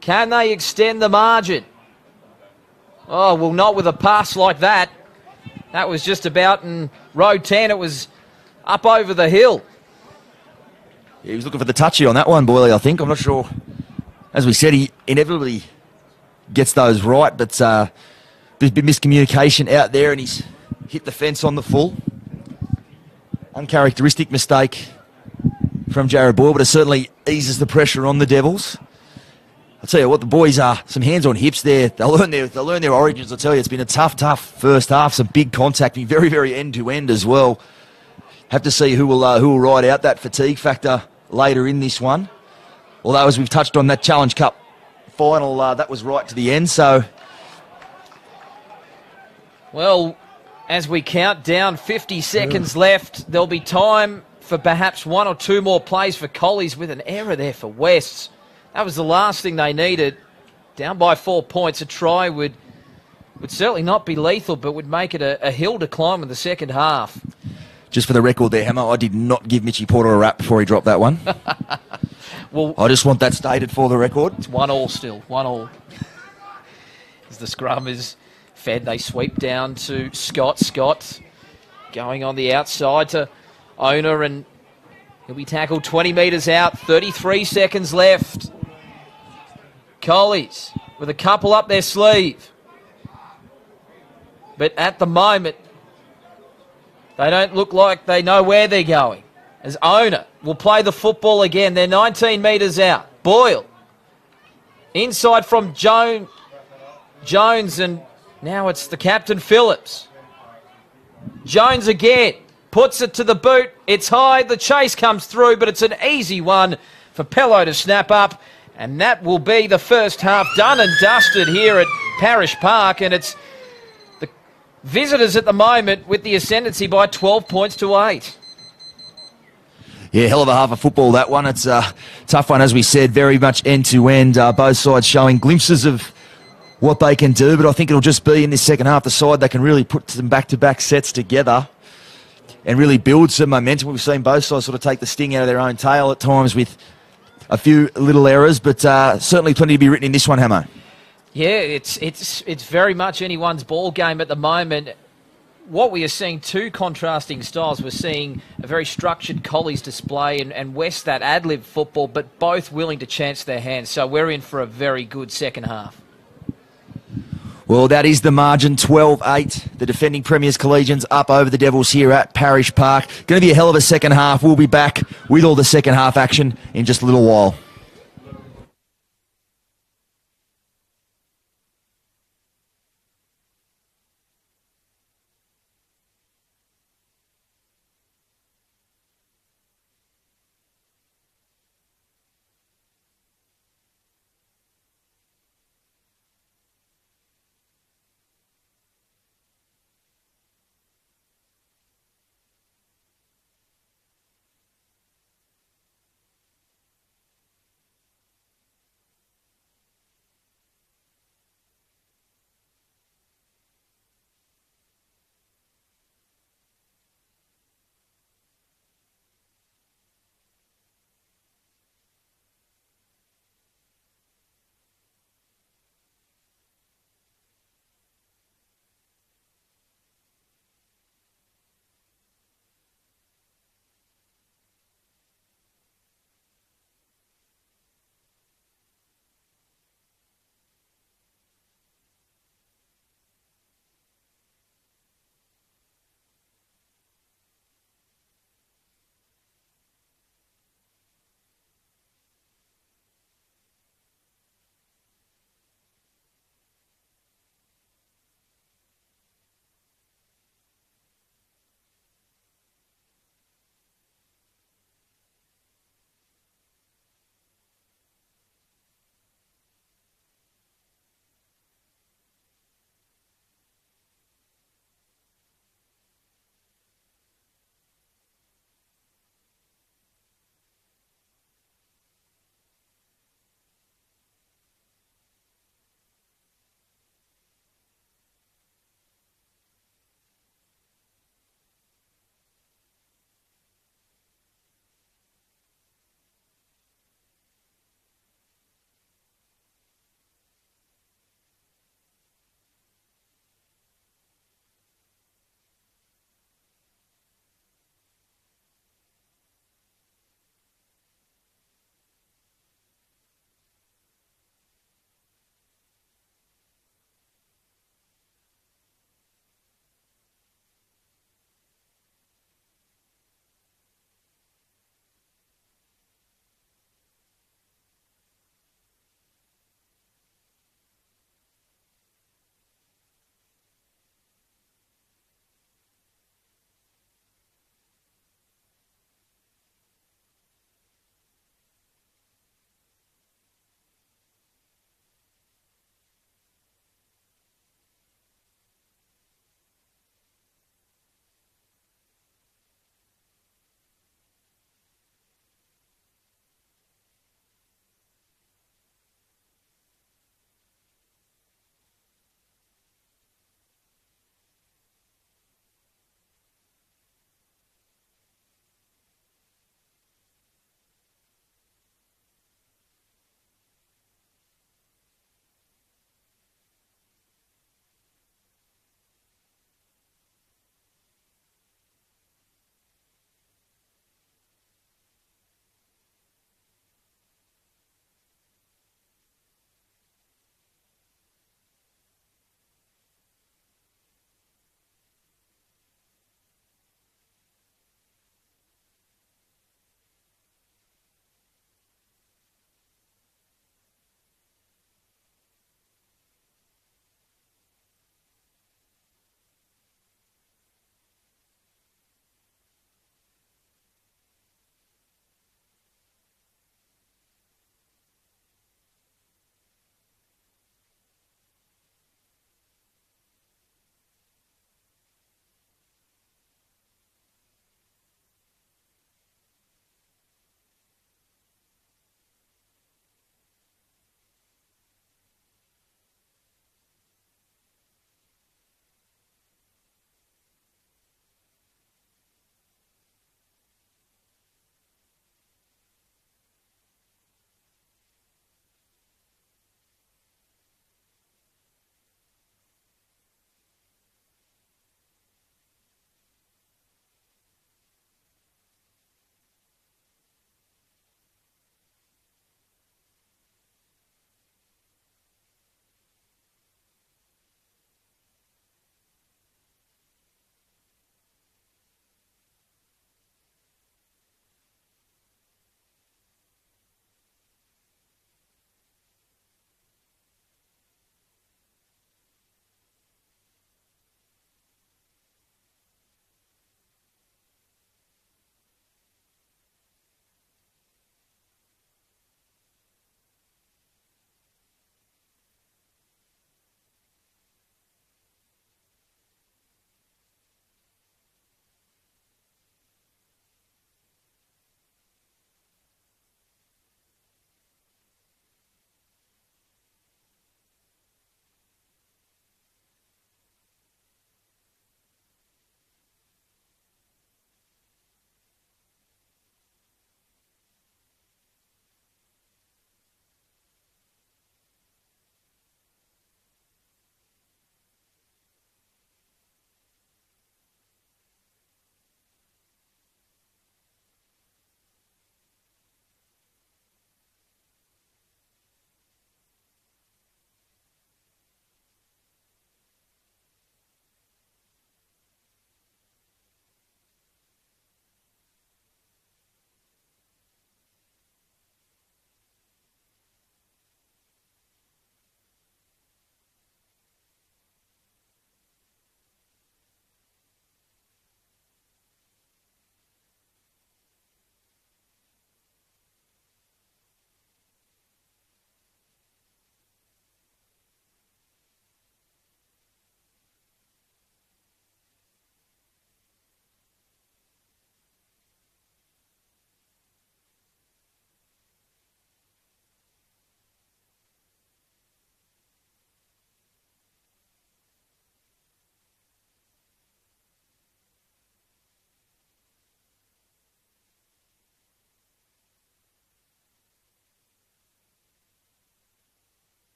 Can they extend the margin? Oh, well, not with a pass like that. That was just about in row 10. It was up over the hill. Yeah, he was looking for the touchy on that one, Boyley, I think. I'm not sure. As we said, he inevitably gets those right, but there's been miscommunication out there and he's hit the fence on the full. Uncharacteristic mistake from Jared Boyle, but it certainly eases the pressure on the Devils. I'll tell you what, the boys are some hands on hips there. They'll learn their origins. I'll tell you, it's been a tough first half. Some big contact, being very, very end to end as well. Have to see who will ride out that fatigue factor later in this one. Although, as we've touched on, that Challenge Cup final, that was right to the end. So, well, as we count down, 50 seconds left, there'll be time for perhaps 1 or 2 more plays for Collies with an error there for Wests. That was the last thing they needed. Down by 4 points, a try would certainly not be lethal, but would make it a hill to climb in the second half. Just for the record there, Hammer, I did not give Mitchy Porter a rap before he dropped that one. Well, I just want that stated for the record. It's 1-1 still, 1-1. As the scrum is fed, they sweep down to Scott. Scott going on the outside to Owner, and he'll be tackled 20 metres out, 33 seconds left. Collies with a couple up their sleeve. But at the moment, they don't look like they know where they're going. As Owner will play the football again. They're 19 metres out. Boyle. Inside from Jones, and now it's the captain, Phillips. Jones again. Puts it to the boot. It's high. The chase comes through, but it's an easy one for Pello to snap up. And that will be the first half done and dusted here at Parish Park. And it's the visitors at the moment with the ascendancy by 12 points to 8. Yeah, hell of a half of football, that one. It's a tough one, as we said, very much end-to-end. Both sides showing glimpses of what they can do, but I think it'll just be in this second half the side that can really put some back-to-back sets together and really build some momentum. We've seen both sides sort of take the sting out of their own tail at times with a few little errors, but certainly plenty to be written in this one, Hamo. Yeah, it's very much anyone's ball game at the moment. What we are seeing, two contrasting styles. We're seeing a very structured Collies display and West that ad-lib football, but both willing to chance their hands. So we're in for a very good second half. Well, that is the margin, 12-8. The defending premiers Collegians up over the Devils here at Parish Park. Going to be a hell of a second half. We'll be back with all the second half action in just a little while.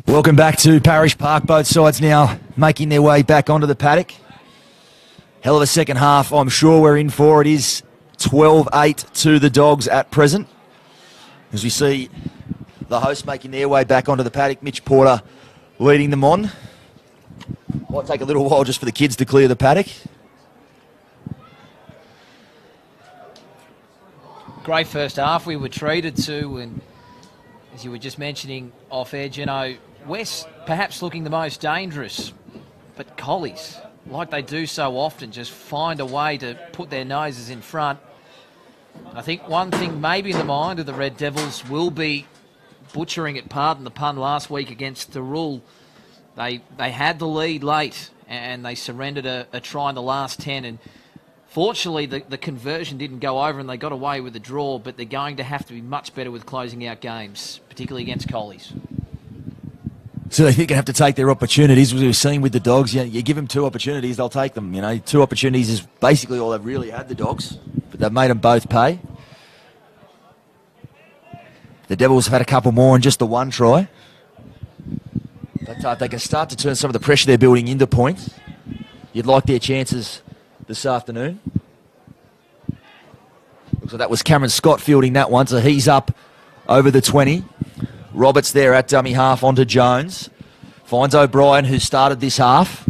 Welcome back to Parish Park. Both sides now making their way back onto the paddock. Hell of a second half, I'm sure we're in for. It is 12-8 to the Dogs at present. As we see the hosts making their way back onto the paddock, Mitch Porter leading them on. Might take a little while just for the kids to clear the paddock. Great first half we were treated to, and as you were just mentioning off edge, you know, West perhaps looking the most dangerous, but Collies, like they do so often, just find a way to put their noses in front. I think one thing maybe in the mind of the Red Devils will be butchering it, pardon the pun, last week against the Rule. They had the lead late and they surrendered a try in the last 10, and fortunately the conversion didn't go over and they got away with a draw, but they're going to have to be much better with closing out games, particularly against Collies. So they think they have to take their opportunities. As we were seeing with the Dogs, you give them 2 opportunities, they'll take them. You know, 2 opportunities is basically all they've really had, the Dogs, but they've made them both pay. The Devils have had a couple more and just the 1 try. But if they can start to turn some of the pressure they're building into points, you'd like their chances this afternoon. Looks like that was Cameron Scott fielding that one, so he's up over the 20. Roberts there at dummy half onto Jones. Finds O'Brien, who started this half.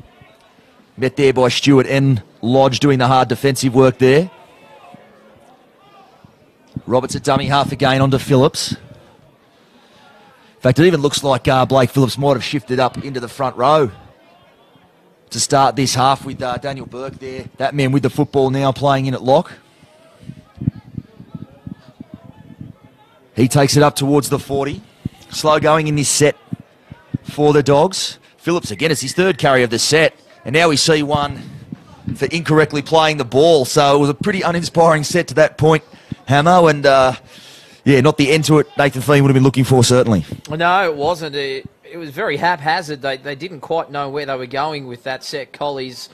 Met there by Stewart and Lodge doing the hard defensive work there. Roberts at dummy half again onto Phillips. In fact, it even looks like Blake Phillips might have shifted up into the front row to start this half with Daniel Burke there. That man with the football now playing in at lock. He takes it up towards the 40. Slow going in this set for the Dogs. Phillips again, it's his 3rd carry of the set. And now we see one for incorrectly playing the ball. So it was a pretty uninspiring set to that point, Hammer. And yeah, not the end to it Nathan Fleen would have been looking for, certainly. No, it wasn't. It was very haphazard. They didn't quite know where they were going with that set. Collies,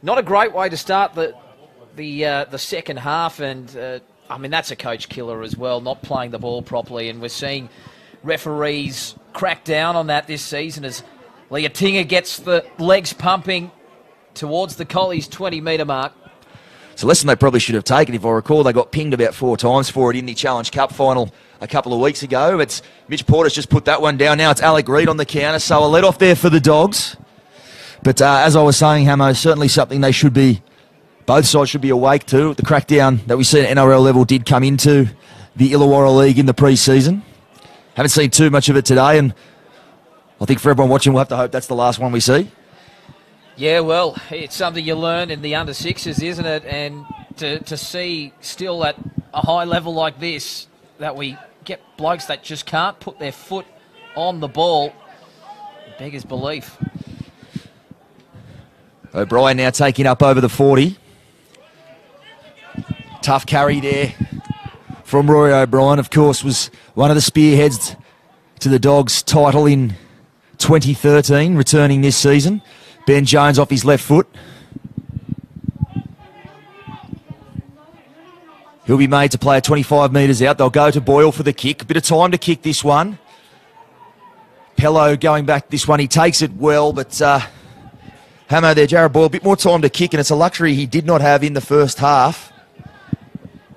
not a great way to start the second half. And I mean, that's a coach killer as well, not playing the ball properly. And we're seeing referees crack down on that this season as Leotinga gets the legs pumping towards the Collies' 20-metre mark. It's a lesson they probably should have taken. If I recall, they got pinged about 4 times for it in the Challenge Cup final a couple of weeks ago. It's Mitch Porter's just put that one down. Now it's Alec Reid on the counter, so a let-off there for the Dogs. But as I was saying, Hamo, certainly something they should be, both sides should be awake to. The crackdown that we see at NRL level did come into the Illawarra League in the pre-season. Haven't seen too much of it today, and I think for everyone watching, we'll have to hope that's the last one we see. Yeah, well, it's something you learn in the under-6s, isn't it? And to see still at a high level like this, that we get blokes that just can't put their foot on the ball, beggars belief. O'Brien now taking up over the 40. Tough carry there from Rory O'Brien, of course, was one of the spearheads to the Dogs' title in 2013, returning this season. Ben Jones off his left foot. He'll be made to play at 25 metres out. They'll go to Boyle for the kick. A bit of time to kick this one. Pello going back this one. He takes it well, but Hamo there, Jared Boyle, a bit more time to kick, and it's a luxury he did not have in the first half.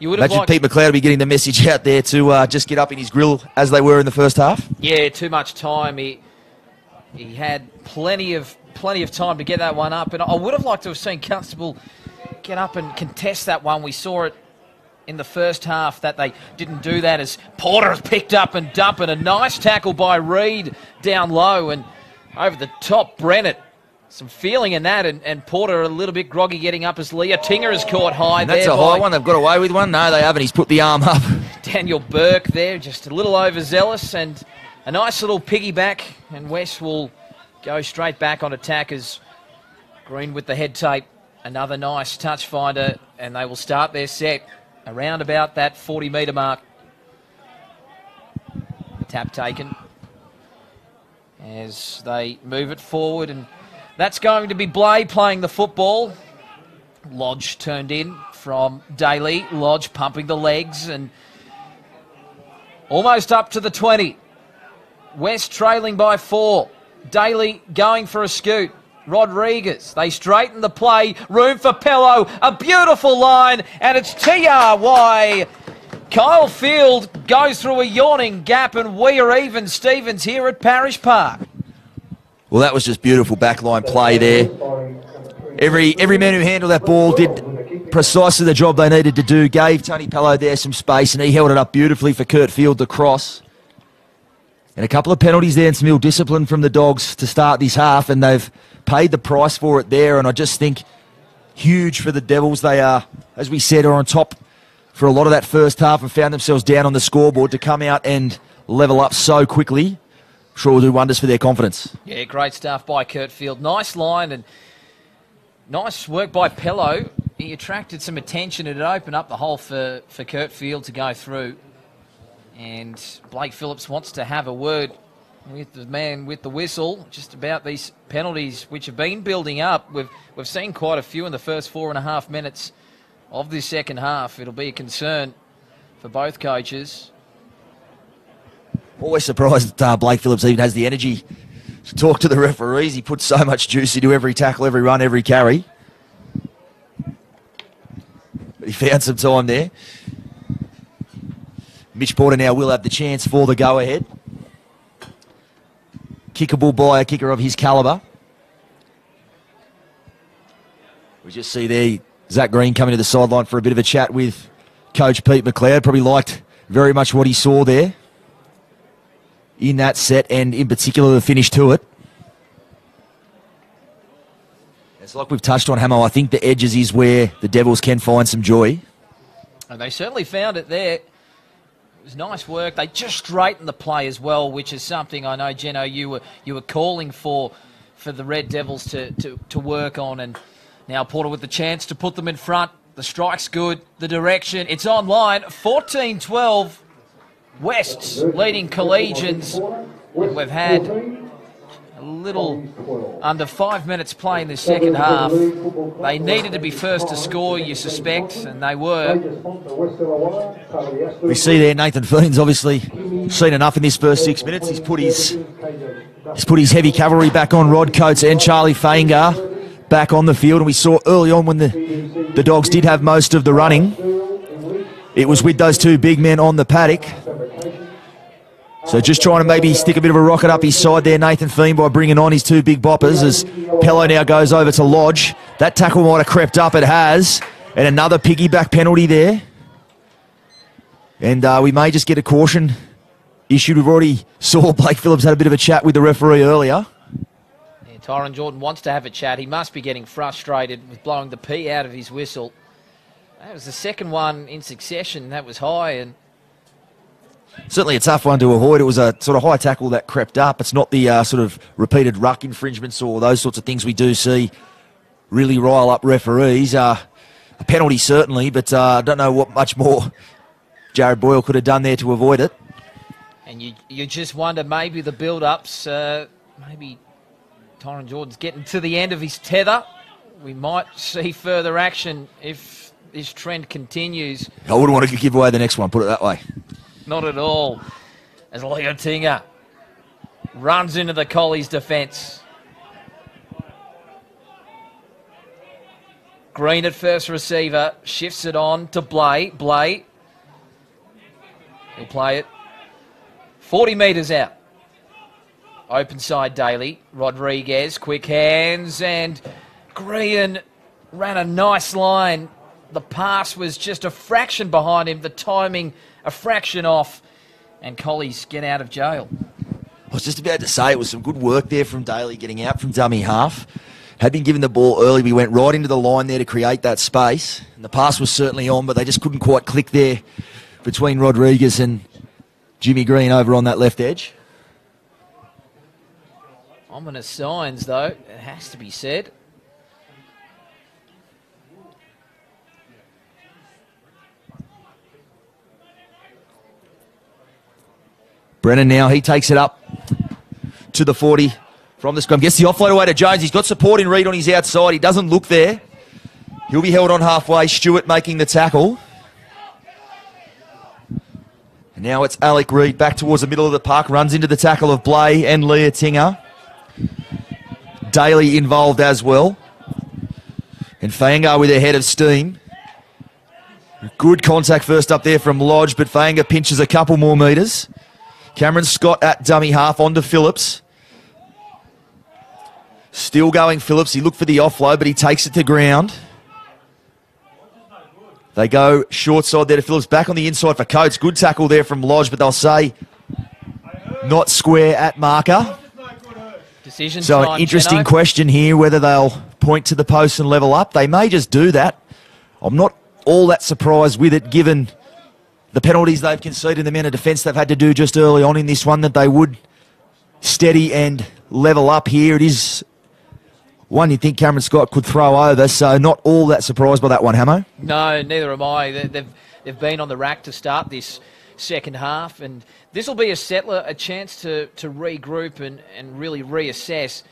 You would have Imagine Pete McLeod will be getting the message out there to just get up in his grill as they were in the first half. Yeah, too much time. He had plenty of time to get that one up, and I would have liked to have seen Constable get up and contest that one. We saw it in the first half that they didn't do that, as Porter has picked up and dumped, and a nice tackle by Reid down low and over the top. Brennett, some feeling in that, and Porter a little bit groggy getting up as Leotinga has caught high. And that's a high one. They've got away with one. No, they haven't. He's put the arm up. Daniel Burke there, just a little overzealous, and a nice little piggyback, and West will go straight back on attack as Green with the head tape. Another nice touch finder, and they will start their set around about that 40-metre mark. The tap taken as they move it forward, and that's going to be Blade playing the football. Lodge turned in from Daly. Lodge pumping the legs and almost up to the 20. West trailing by 4. Daly going for a scoot. Rodriguez, they straighten the play. Room for Pello. A beautiful line, and it's TRY. Kyle Field goes through a yawning gap, and we are even Stevens here at Parish Park. Well, that was just beautiful backline play there. Every man who handled that ball did precisely the job they needed to do. Gave Tony Pello there some space, and he held it up beautifully for Kurt Field to cross. And a couple of penalties there and some ill discipline from the Dogs to start this half, and they've paid the price for it there. And I just think huge for the Devils. They are, as we said, are on top for a lot of that first half and found themselves down on the scoreboard. To come out and level up so quickly, sure will do wonders for their confidence. Yeah, great stuff by Kurt Field. Nice line and nice work by Pello. He attracted some attention and it opened up the hole for Kurt Field to go through. And Blake Phillips wants to have a word with the man with the whistle just about these penalties which have been building up. We've seen quite a few in the first 4.5 minutes of this second half. It'll be a concern for both coaches. Always surprised that Blake Phillips even has the energy to talk to the referees. He puts so much juice into every tackle, every run, every carry. But he found some time there. Mitch Porter now will have the chance for the go-ahead. Kickable by a kicker of his calibre. We just see there Zach Green coming to the sideline for a bit of a chat with Coach Pete McLeod. Probably liked very much what he saw there in that set, and in particular the finish to it. It's like we've touched on, Hamo. I think the edges is where the Devils can find some joy. And they certainly found it there. It was nice work. They just straightened the play as well, which is something I know, Geno, you were calling for the Red Devils to work on. And now Porter with the chance to put them in front. The strike's good. The direction, it's online. 14-12. Wests leading Collegians. And we've had a little under 5 minutes play in the second half. They needed to be first to score, you suspect, and they were. We see there Nathan Fiend's obviously seen enough in this first 6 minutes. He's put his heavy cavalry back on. Rod Coates and Charlie Faingar back on the field, and we saw early on when the Dogs did have most of the running, it was with those two big men on the paddock. So just trying to maybe stick a bit of a rocket up his side there, Nathan Fiend, by bringing on his two big boppers as Pello now goes over to Lodge. That tackle might have crept up, it has. And another piggyback penalty there. And we may just get a caution issued. We've already saw Blake Phillips had a bit of a chat with the referee earlier. Yeah, Tyron Jordan wants to have a chat. He must be getting frustrated with blowing the P out of his whistle. That was the second one in succession. That was high, and certainly a tough one to avoid. It was a sort of high tackle that crept up. It's not the sort of repeated ruck infringements or those sorts of things we do see really rile up referees. A penalty certainly, but I don't know what much more Jared Boyle could have done there to avoid it. And you just wonder maybe the build-ups, maybe Tyron Jordan's getting to the end of his tether. We might see further action if this trend continues. I wouldn't want to give away the next one, put it that way. Not at all. As Leotinga runs into the Collies' defence. Green at first receiver, shifts it on to Blay. Blay, he'll play it 40 metres out. Open side Daly. Rodriguez, quick hands, and Green ran a nice line. The pass was just a fraction behind him. The timing a fraction off, and Collies get out of jail. I was just about to say it was some good work there from Daly getting out from dummy half. Had been given the ball early. We went right into the line there to create that space. And the pass was certainly on, but they just couldn't quite click there between Rodriguez and Jimmy Green over on that left edge. Ominous signs, though, it has to be said. Brennan now, he takes it up to the 40 from the scrum. Gets the offload away to Jones. He's got support in Reed on his outside. He doesn't look there. He'll be held on halfway. Stewart making the tackle. Now it's Alec Reid back towards the middle of the park, runs into the tackle of Blay and Leah Tinger. Daly involved as well. And Fainga with her head of steam. Good contact first up there from Lodge, but Fainga pinches a couple more metres. Cameron Scott at dummy half onto Phillips. Still going Phillips. He looked for the offload, but he takes it to ground. They go short side there to Phillips. Back on the inside for Coates. Good tackle there from Lodge, but they'll say not square at marker. Decision so time, an interesting Cheno. question here, whether they'll point to the post and level up. They may just do that. I'm not all that surprised with it, given the penalties they've conceded, the amount of defence they've had to do just early on in this one, that they would steady and level up here. It is one you'd think Cameron Scott could throw over, so not all that surprised by that one, Hamo. No, neither am I. They've been on the rack to start this second half, and this will be a settler, a chance to regroup and really reassess,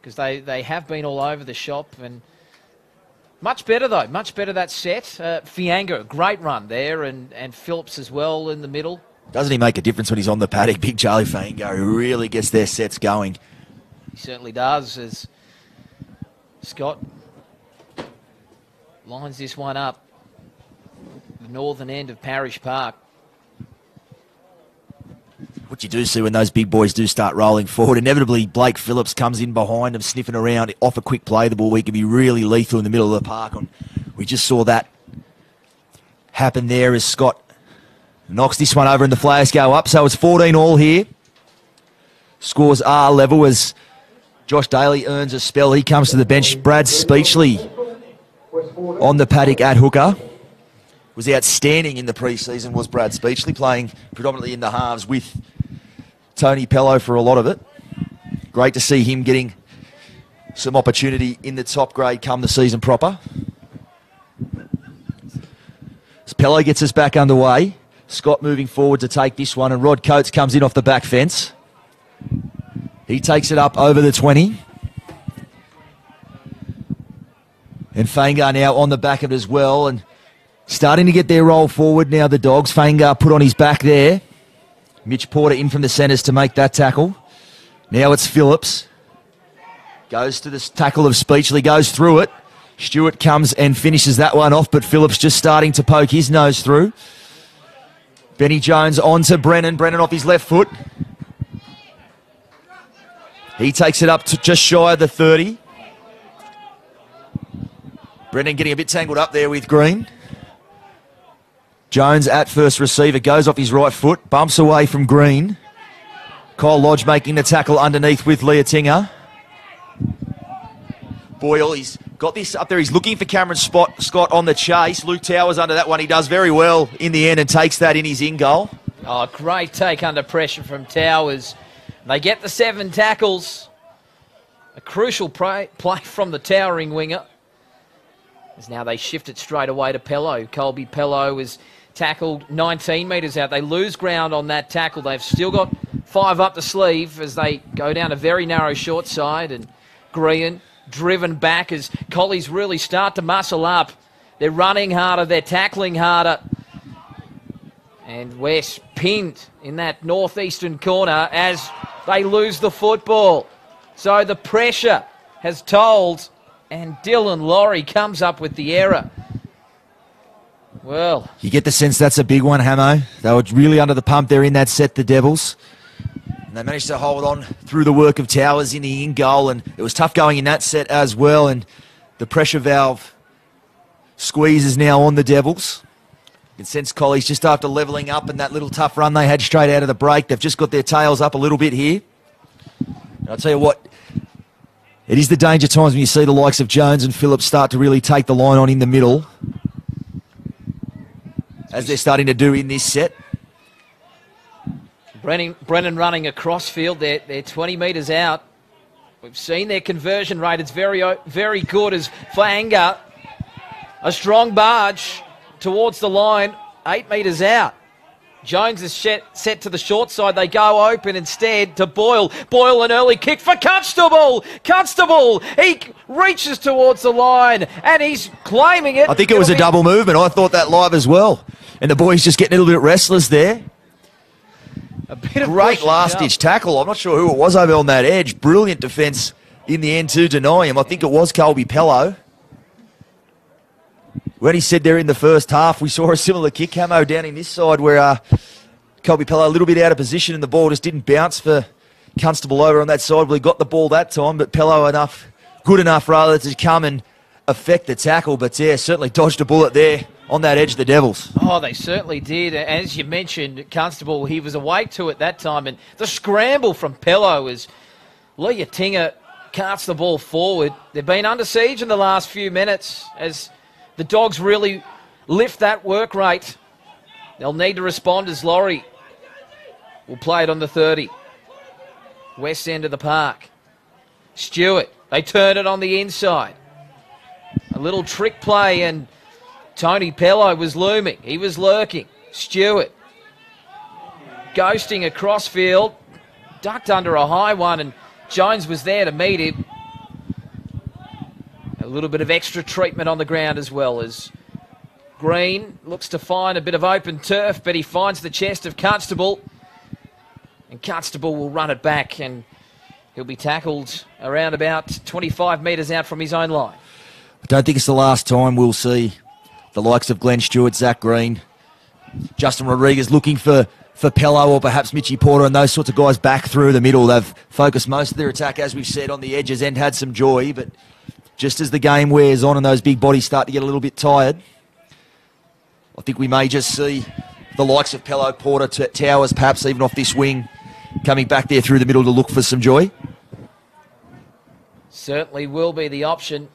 because they have been all over the shop. And much better, though. Much better that set. Fianga, great run there, and Phillips as well in the middle. Doesn't he make a difference when he's on the paddock? Big Charlie Fianga, who really gets their sets going. He certainly does, as Scott lines this one up. The northern end of Parish Park. What you do see when those big boys do start rolling forward, inevitably Blake Phillips comes in behind them, sniffing around off a quick play the ball. We can be really lethal in the middle of the park. And we just saw that happen there as Scott knocks this one over and the flags go up. So it's 14 all here. Scores are level as Josh Daly earns a spell. He comes to the bench. Brad Speechley on the paddock at hooker. Was outstanding in the pre-season, was Brad Speechley, playing predominantly in the halves with Tony Pello for a lot of it. Great to see him getting some opportunity in the top grade come the season proper. As Pello gets us back underway, Scott moving forward to take this one, and Rod Coates comes in off the back fence. He takes it up over the 20. And Faingar now on the back of it as well, and starting to get their roll forward now, the Dogs. Faingar put on his back there. Mitch Porter in from the centres to make that tackle. Now it's Phillips. Goes to this tackle of Speechley, goes through it. Stewart comes and finishes that one off, but Phillips just starting to poke his nose through. Benny Jones on to Brennan. Brennan off his left foot. He takes it up to just shy of the 30. Brennan getting a bit tangled up there with Green. Jones at first receiver, goes off his right foot, bumps away from Green. Kyle Lodge making the tackle underneath with Leah Tinger. Boyle, he's got this up there. He's looking for Cameron Scott on the chase. Luke Towers under that one. He does very well in the end and takes that in his in-goal. Oh, great take under pressure from Towers. They get the 7 tackles. A crucial play from the towering winger. As now they shift it straight away to Pello. Colby Pello is tackled 19 metres out. They lose ground on that tackle. They've still got 5 up the sleeve as they go down a very narrow short side. And Green driven back as Collies really start to muscle up. They're running harder. They're tackling harder. And West pinned in that northeastern corner as they lose the football. So the pressure has told, and Dylan Laurie comes up with the error. Well, you get the sense that's a big one, Hamo. They were really under the pump there in that set, the Devils. And they managed to hold on through the work of Towers in the in-goal, and it was tough going in that set as well, and the pressure valve squeeze is now on the Devils. You can sense Collies just after levelling up and that little tough run they had straight out of the break. They've just got their tails up a little bit here. And I'll tell you what, it is the danger times when you see the likes of Jones and Phillips start to really take the line on in the middle, as they're starting to do in this set. Brennan running across field. They're 20 metres out. We've seen their conversion rate. It's very good as Fainga, a strong barge towards the line, 8 metres out. Jones is set to the short side. They go open instead to Boyle. Boyle, an early kick for Constable. Constable, he reaches towards the line and he's claiming it. I think it was a double movement. I thought that live as well. And the boys just getting a little bit restless there. A bit of Great push and last-ditch shove. tackle. I'm not sure who it was over on that edge. Brilliant defence in the end to deny him. I think it was Colby Pello. When he said there in the first half, we saw a similar kick camo down in this side where Colby Pello a little bit out of position and the ball just didn't bounce for Constable over on that side. Well, he got the ball that time, but Pello good enough rather to come and affect the tackle. But yeah, certainly dodged a bullet there on that edge, the Devils. Oh, they certainly did. As you mentioned, Constable, he was awake to it that time. And the scramble from Pello as Leah Tinger carts the ball forward. They've been under siege in the last few minutes as the Dogs really lift that work rate. They'll need to respond as Laurie will play it on the 30. West end of the park. Stewart, they turn it on the inside. A little trick play and Tony Pello was looming. He was lurking. Stewart ghosting across field. Ducked under a high one and Jones was there to meet him. A little bit of extra treatment on the ground as well as Green looks to find a bit of open turf, but he finds the chest of Constable. And Constable will run it back and he'll be tackled around about 25 metres out from his own line. I don't think it's the last time we'll see the likes of Glenn Stewart, Zach Green, Justin Rodriguez looking for Pello or perhaps Mitchie Porter and those sorts of guys back through the middle. They've focused most of their attack, as we've said, on the edges and had some joy, but just as the game wears on and those big bodies start to get a little bit tired, I think we may just see the likes of Pello, Porter, Towers, perhaps even off this wing, coming back there through the middle to look for some joy. Certainly will be the option.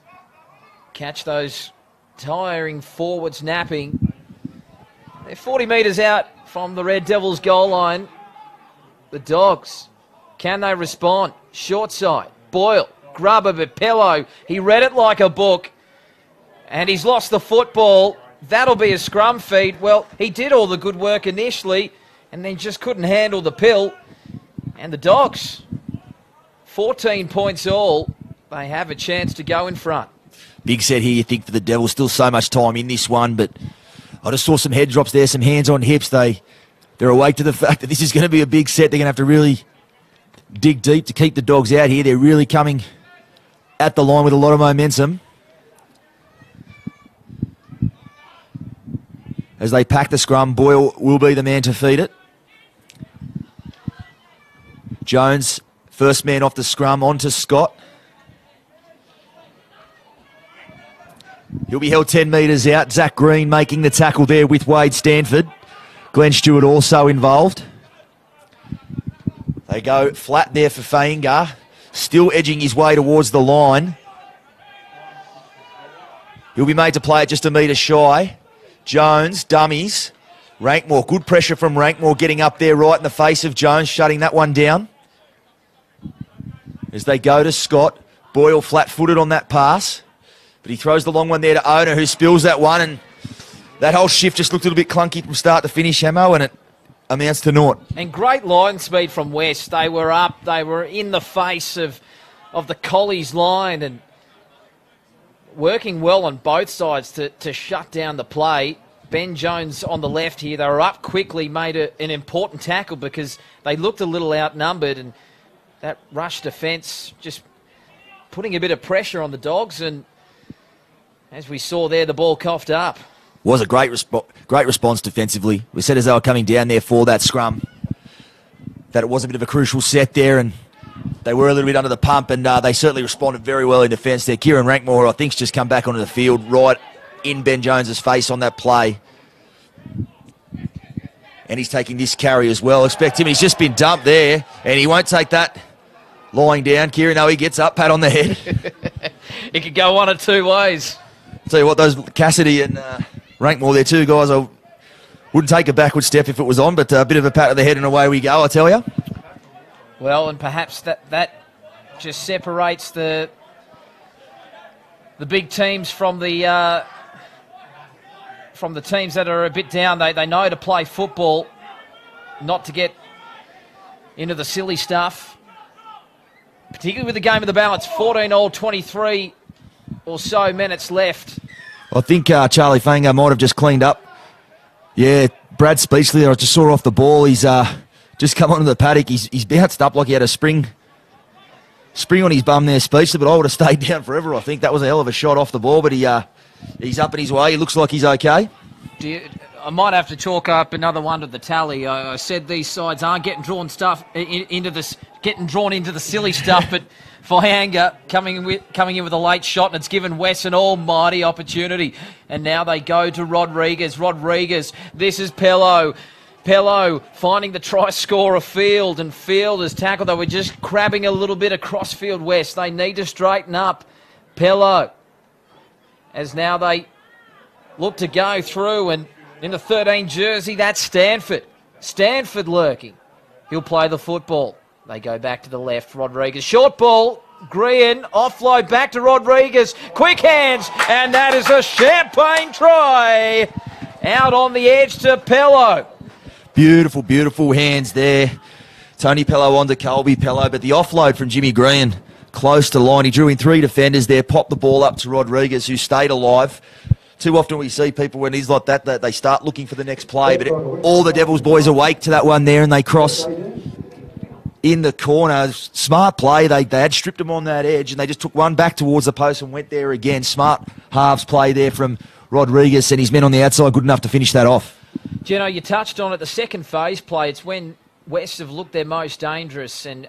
Catch those tiring forwards napping. They're 40 metres out from the Red Devils goal line. The Dogs, can they respond? Short side, Boyle, grubber, but Pello, he read it like a book and he's lost the football. That'll be a scrum feed. Well, he did all the good work initially and then just couldn't handle the pill. And the Dogs, 14 points all, they have a chance to go in front. Big set here, you think, for the Devils. Still so much time in this one, but I just saw some head drops there, some hands on hips. They're awake to the fact that this is going to be a big set. They're going to have to really dig deep to keep the Dogs out here. They're really coming at the line with a lot of momentum. As they pack the scrum, Boyle will be the man to feed it. Jones, first man off the scrum, on to Scott. He'll be held 10 metres out. Zach Green making the tackle there with Wade Stanford. Glenn Stewart also involved. They go flat there for Fainga. Still edging his way towards the line. He'll be made to play it just a metre shy. Jones, dummies. Rankmore, good pressure from Rankmore getting up there right in the face of Jones, shutting that one down. As they go to Scott. Boyle flat-footed on that pass. But he throws the long one there to Owner, who spills that one, and that whole shift just looked a little bit clunky from start to finish, Hamo, and it amounts to naught. And great line speed from West. They were up, they were in the face of the Collies line and working well on both sides to shut down the play. Ben Jones on the left here, they were up quickly, made an important tackle because they looked a little outnumbered, and that rush defence just putting a bit of pressure on the Dogs, and as we saw there, the ball coughed up. Was a great response defensively. We said as they were coming down there for that scrum that it was a bit of a crucial set there, and they were a little bit under the pump, and they certainly responded very well in defence there. Kieran Rankmore, I think, has just come back onto the field right in Ben Jones's face on that play. And he's taking this carry as well. Expect him, he's just been dumped there, and he won't take that lying down. Kieran, no, he gets up, pat on the head. It could go one of two ways. Tell you what, those Cassidy and Rankmore, they're two guys I wouldn't take a backward step if it was on, but a bit of a pat of the head and away we go, I tell you. Well, and perhaps that just separates the big teams from the teams that are a bit down. They know to play football, not to get into the silly stuff, particularly with the game of the balance. 14-all, 23 or so minutes left. I think Charlie Fainga might have just cleaned up. Yeah, Brad Speechley, I just saw off the ball. He's just come onto the paddock. He's bounced up like he had a spring on his bum there, Speechless, but I would have stayed down forever, I think. That was a hell of a shot off the ball, but he's up and his way. He looks like he's okay. I might have to chalk up another one to the tally. I said these sides aren't getting drawn into the silly stuff, but Vianga coming in with a late shot, and it's given West an almighty opportunity. And now they go to Rodriguez. This is Pello. Pello finding the try scorer Field, and Field has tackled. They were just crabbing a little bit across field West. They need to straighten up. Pello, as now they look to go through, and in the 13 jersey, that's Stanford. Stanford lurking. He'll play the football. They go back to the left. Rodriguez, short ball. Green, offload back to Rodriguez. Quick hands, and that is a champagne try. Out on the edge to Pello. Beautiful, beautiful hands there. Tony Pello onto Colby Pello, but the offload from Jimmy Green close to line. He drew in 3 defenders there, popped the ball up to Rodriguez, who stayed alive. Too often we see people when he's like that they start looking for the next play, but all the Devils boys awake to that one there, and they cross in the corner. Smart play. They had stripped him on that edge, and they just took one back towards the post and went there again. Smart halves play there from Rodriguez and his men on the outside, good enough to finish that off. Gino, you touched on it, the second phase play. It's when West have looked their most dangerous, and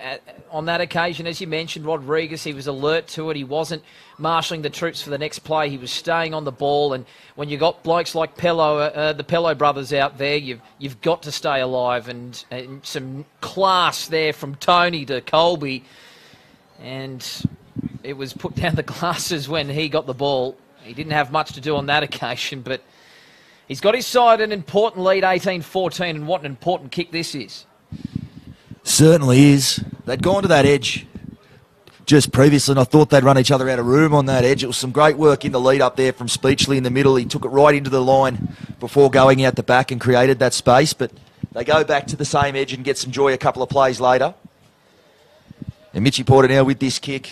on that occasion, as you mentioned, Rodriguez, he was alert to it. He wasn't marshalling the troops for the next play. He was staying on the ball, and when you got blokes like Pello, the Pello brothers out there, you've got to stay alive, and some class there from Tony to Colby, and it was put down the glasses when he got the ball. He didn't have much to do on that occasion, but he's got his side an important lead, 18-14, and what an important kick this is. Certainly is. They'd gone to that edge just previously, and I thought they'd run each other out of room on that edge. It was some great work in the lead up there from Speechley in the middle. He took it right into the line before going out the back and created that space, but they go back to the same edge and get some joy a couple of plays later. And Mitchie Porter now with this kick.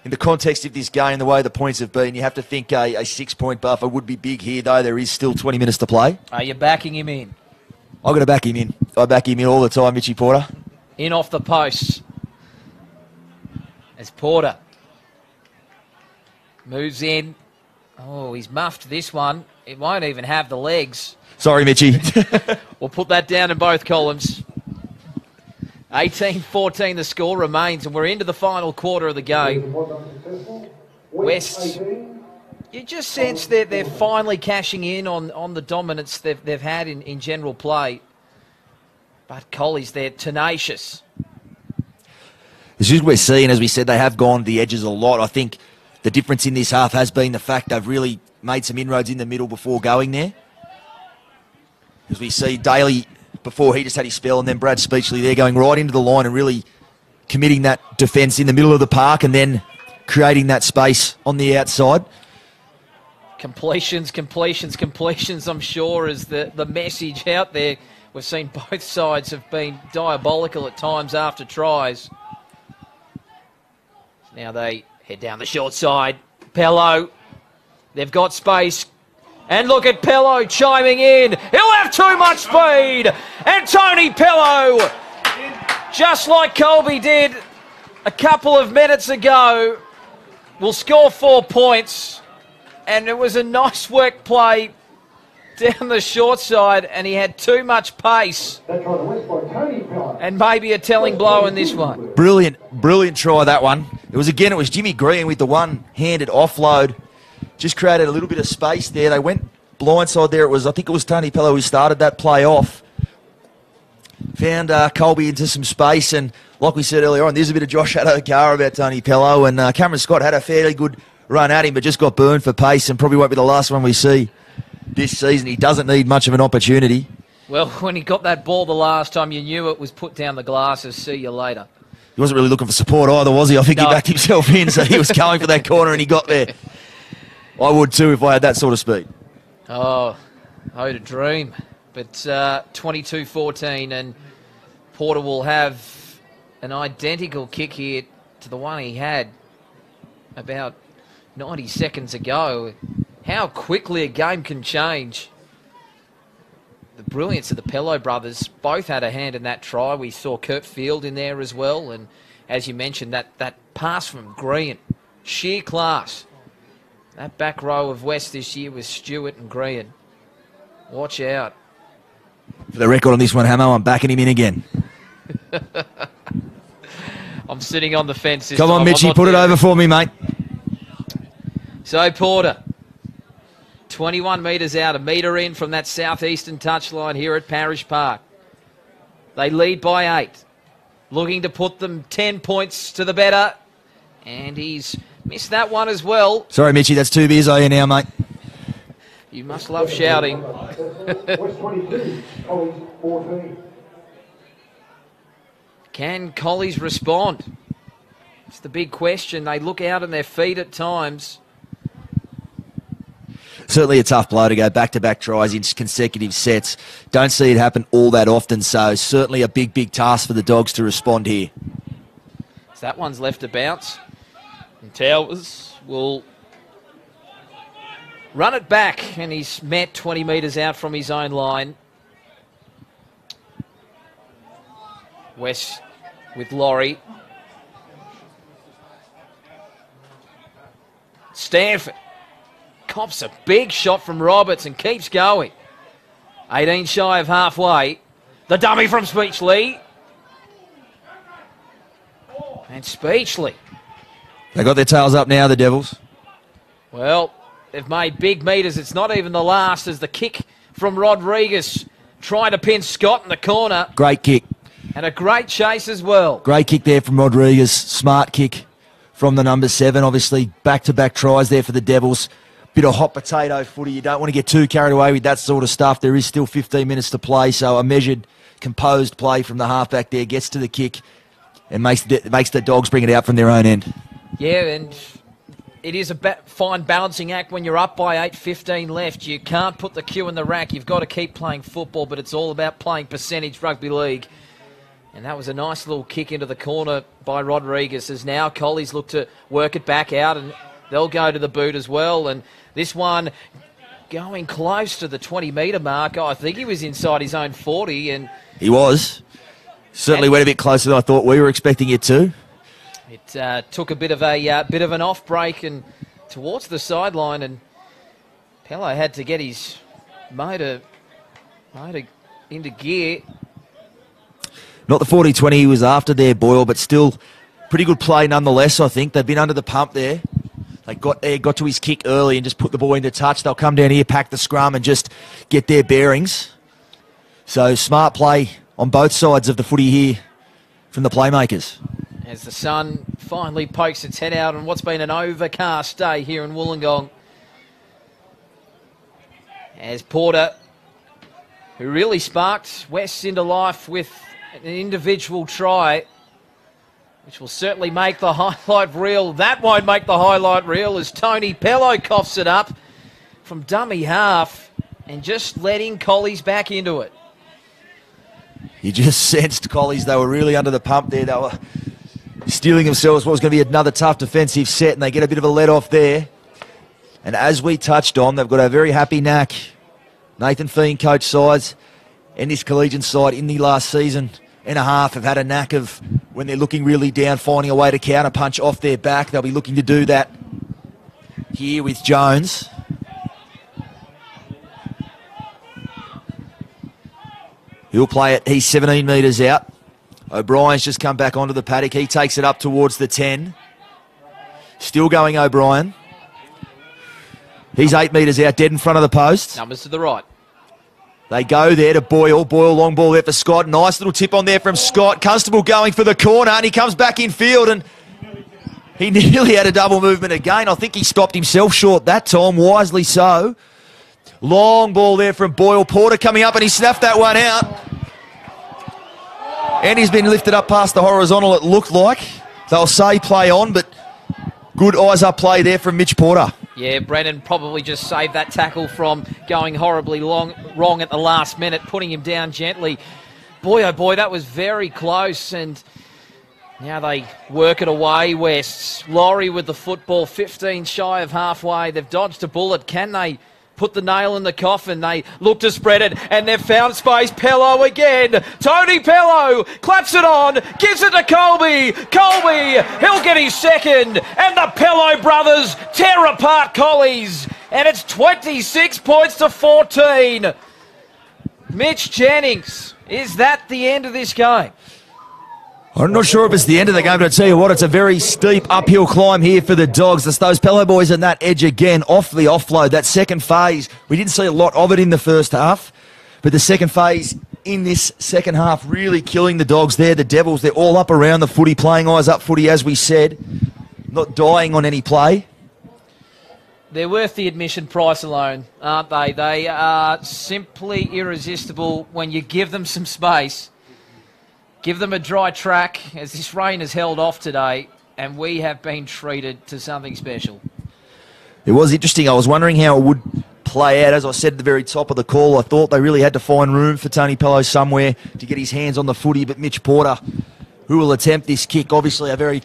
In the context of this game, the way the points have been, you have to think a 6-point buffer would be big here, though there is still 20 minutes to play. Are you backing him in? I've got to back him in. I back him in all the time, Mitchie Porter. In off the posts. As Porter moves in. Oh, he's muffed this one. It won't even have the legs. Sorry, Mitchie. We'll put that down in both columns. 18-14 the score remains, and we're into the final quarter of the game. West, you just sense that they're finally cashing in on the dominance they've had in general play. But Collies, they're tenacious. This is what we're seeing. As we said, they have gone to the edges a lot. I think the difference in this half has been the fact they've really made some inroads in the middle before going there. As we see Daly, before he just had his spell, and then Brad Speechley there going right into the line and really committing that defence in the middle of the park and then creating that space on the outside. Completions, I'm sure, is the message out there. We've seen both sides have been diabolical at times after tries. Now they head down the short side. Pello, they've got space. And look at Pello chiming in. He'll have too much speed. And Tony Pello, just like Colby did a couple of minutes ago, will score 4 points. And it was a nice work play down the short side, and he had too much pace. And maybe a telling blow in this one. Brilliant try, that one. It was Jimmy Green with the one-handed offload. Just created a little bit of space there. They went blindside there. I think it was Tony Pello who started that play off. Found Colby into some space, and like we said earlier on, there's a bit of Josh Adokar about Tony Pello, and Cameron Scott had a fairly good run at him, but just got burned for pace and probably won't be the last one we see this season. He doesn't need much of an opportunity. Well, when he got that ball the last time, you knew it was put down the glasses. See you later. He wasn't really looking for support either, was he? I think he backed himself in, so he was going for that corner and he got there. I would too if I had that sort of speed. Oh, to dream. But 22-14, and Porter will have an identical kick here to the one he had about 90 seconds ago. How quickly a game can change. the brilliance of the Pello brothers. Both had a hand in that try. We saw Kurt Field in there as well. And as you mentioned, that pass from Green, sheer class. That back row of West this year was Stewart and Green. Watch out. For the record on this one, Hamo, I'm backing him in again. I'm sitting on the fence this Come on, time. Mitchie, put it over for me, mate. So Porter, 21 metres out, a metre in from that southeastern touchline here at Parish Park. They lead by 8, looking to put them 10 points to the better. And he's missed that one as well. Sorry, Mitchie, that's 2 beers on you now, mate. You must love shouting. Can Collies respond? It's the big question. They look out on their feet at times. Certainly a tough blow to go back-to-back tries in consecutive sets. Don't see it happen all that often, so certainly a big, big task for the Dogs to respond here. So that one's left to bounce. And Towers will run it back, and he's met 20 metres out from his own line. West with Laurie. Stanford cops a big shot from Roberts and keeps going. 18 shy of halfway. The dummy from Speechley. And Speechley. They got their tails up now, the Devils. Well, they've made big metres. It's not even the last as the kick from Rodriguez trying to pin Scott in the corner. Great kick. And a great chase as well. Great kick there from Rodriguez. Smart kick from the number 7. Obviously, back-to-back tries there for the Devils. Bit of hot potato footy. You don't want to get too carried away with that sort of stuff. There is still 15 minutes to play, so a measured, composed play from the halfback there gets to the kick and makes the Dogs bring it out from their own end. Yeah, and it is a fine balancing act when you're up by 8, 15 left. You can't put the cue in the rack. You've got to keep playing football, but it's all about playing percentage rugby league. And that was a nice little kick into the corner by Rodriguez, as now Collies look to work it back out, and they'll go to the boot as well. And this one going close to the 20-metre mark. I think he was inside his own 40. And he was. Certainly went a bit closer than I thought we were expecting it to. It took a bit of an off break and towards the sideline, and Pello had to get his motor into gear. Not the 40-20 he was after there, Boyle, but still pretty good play nonetheless, I think. They've been under the pump there. They got to his kick early and just put the ball into touch. They'll come down here, pack the scrum and just get their bearings. So smart play on both sides of the footy here from the playmakers. As the sun finally pokes its head out on what's been an overcast day here in Wollongong. As Porter, who really sparked West into life with an individual try, which will certainly make the highlight reel. That won't make the highlight reel as Tony Pello coughs it up from dummy half and just letting Collies back into it. You just sensed Collies, they were really under the pump there. They were stealing themselves what was going to be another tough defensive set, and they get a bit of a let off there. And as we touched on, they've got a very happy knack. Nathan Feen, coach sides, and this Collegian side in the last season and a half have had a knack of, when they're looking really down, finding a way to counter-punch off their back. They'll be looking to do that here with Jones. He'll play it. He's 17 metres out. O'Brien's just come back onto the paddock. He takes it up towards the 10. Still going O'Brien. He's 8 metres out, dead in front of the post. Numbers to the right. They go there to Boyle. Boyle, long ball there for Scott. Nice little tip on there from Scott. Constable going for the corner, and he comes back in field, and he nearly had a double movement again. I think he stopped himself short that time, wisely so. Long ball there from Boyle. Porter coming up, and he snapped that one out. And he's been lifted up past the horizontal, it looked like. They'll say play on, but good eyes-up play there from Mitch Porter. Yeah, Brennan probably just saved that tackle from going horribly wrong at the last minute, putting him down gently. Boy, oh boy, that was very close, and now they work it away, West. Laurie with the football, 15 shy of halfway. They've dodged a bullet. Can they put the nail in the coffin. They look to spread it, and they've found space. Pello again. Tony Pello claps it on, gives it to Colby. Colby, he'll get his second, and the Pello brothers tear apart Collies, and it's 26 points to 14. Mitch Jennings, is that the end of this game? I'm not sure if it's the end of the game, but I tell you what, it's a very steep uphill climb here for the Dogs. It's those Pello boys in that edge again, off the offload. That second phase, we didn't see a lot of it in the first half, but the second phase in this second half really killing the Dogs there. The Devils, they're all up around the footy, playing eyes up footy, as we said, not dying on any play. They're worth the admission price alone, aren't they? They are simply irresistible when you give them some space. Give them a dry track, as this rain has held off today, and we have been treated to something special. It was interesting. I was wondering how it would play out. As I said at the very top of the call, I thought they really had to find room for Tony Pello somewhere to get his hands on the footy, but Mitch Porter, who will attempt this kick, obviously a very,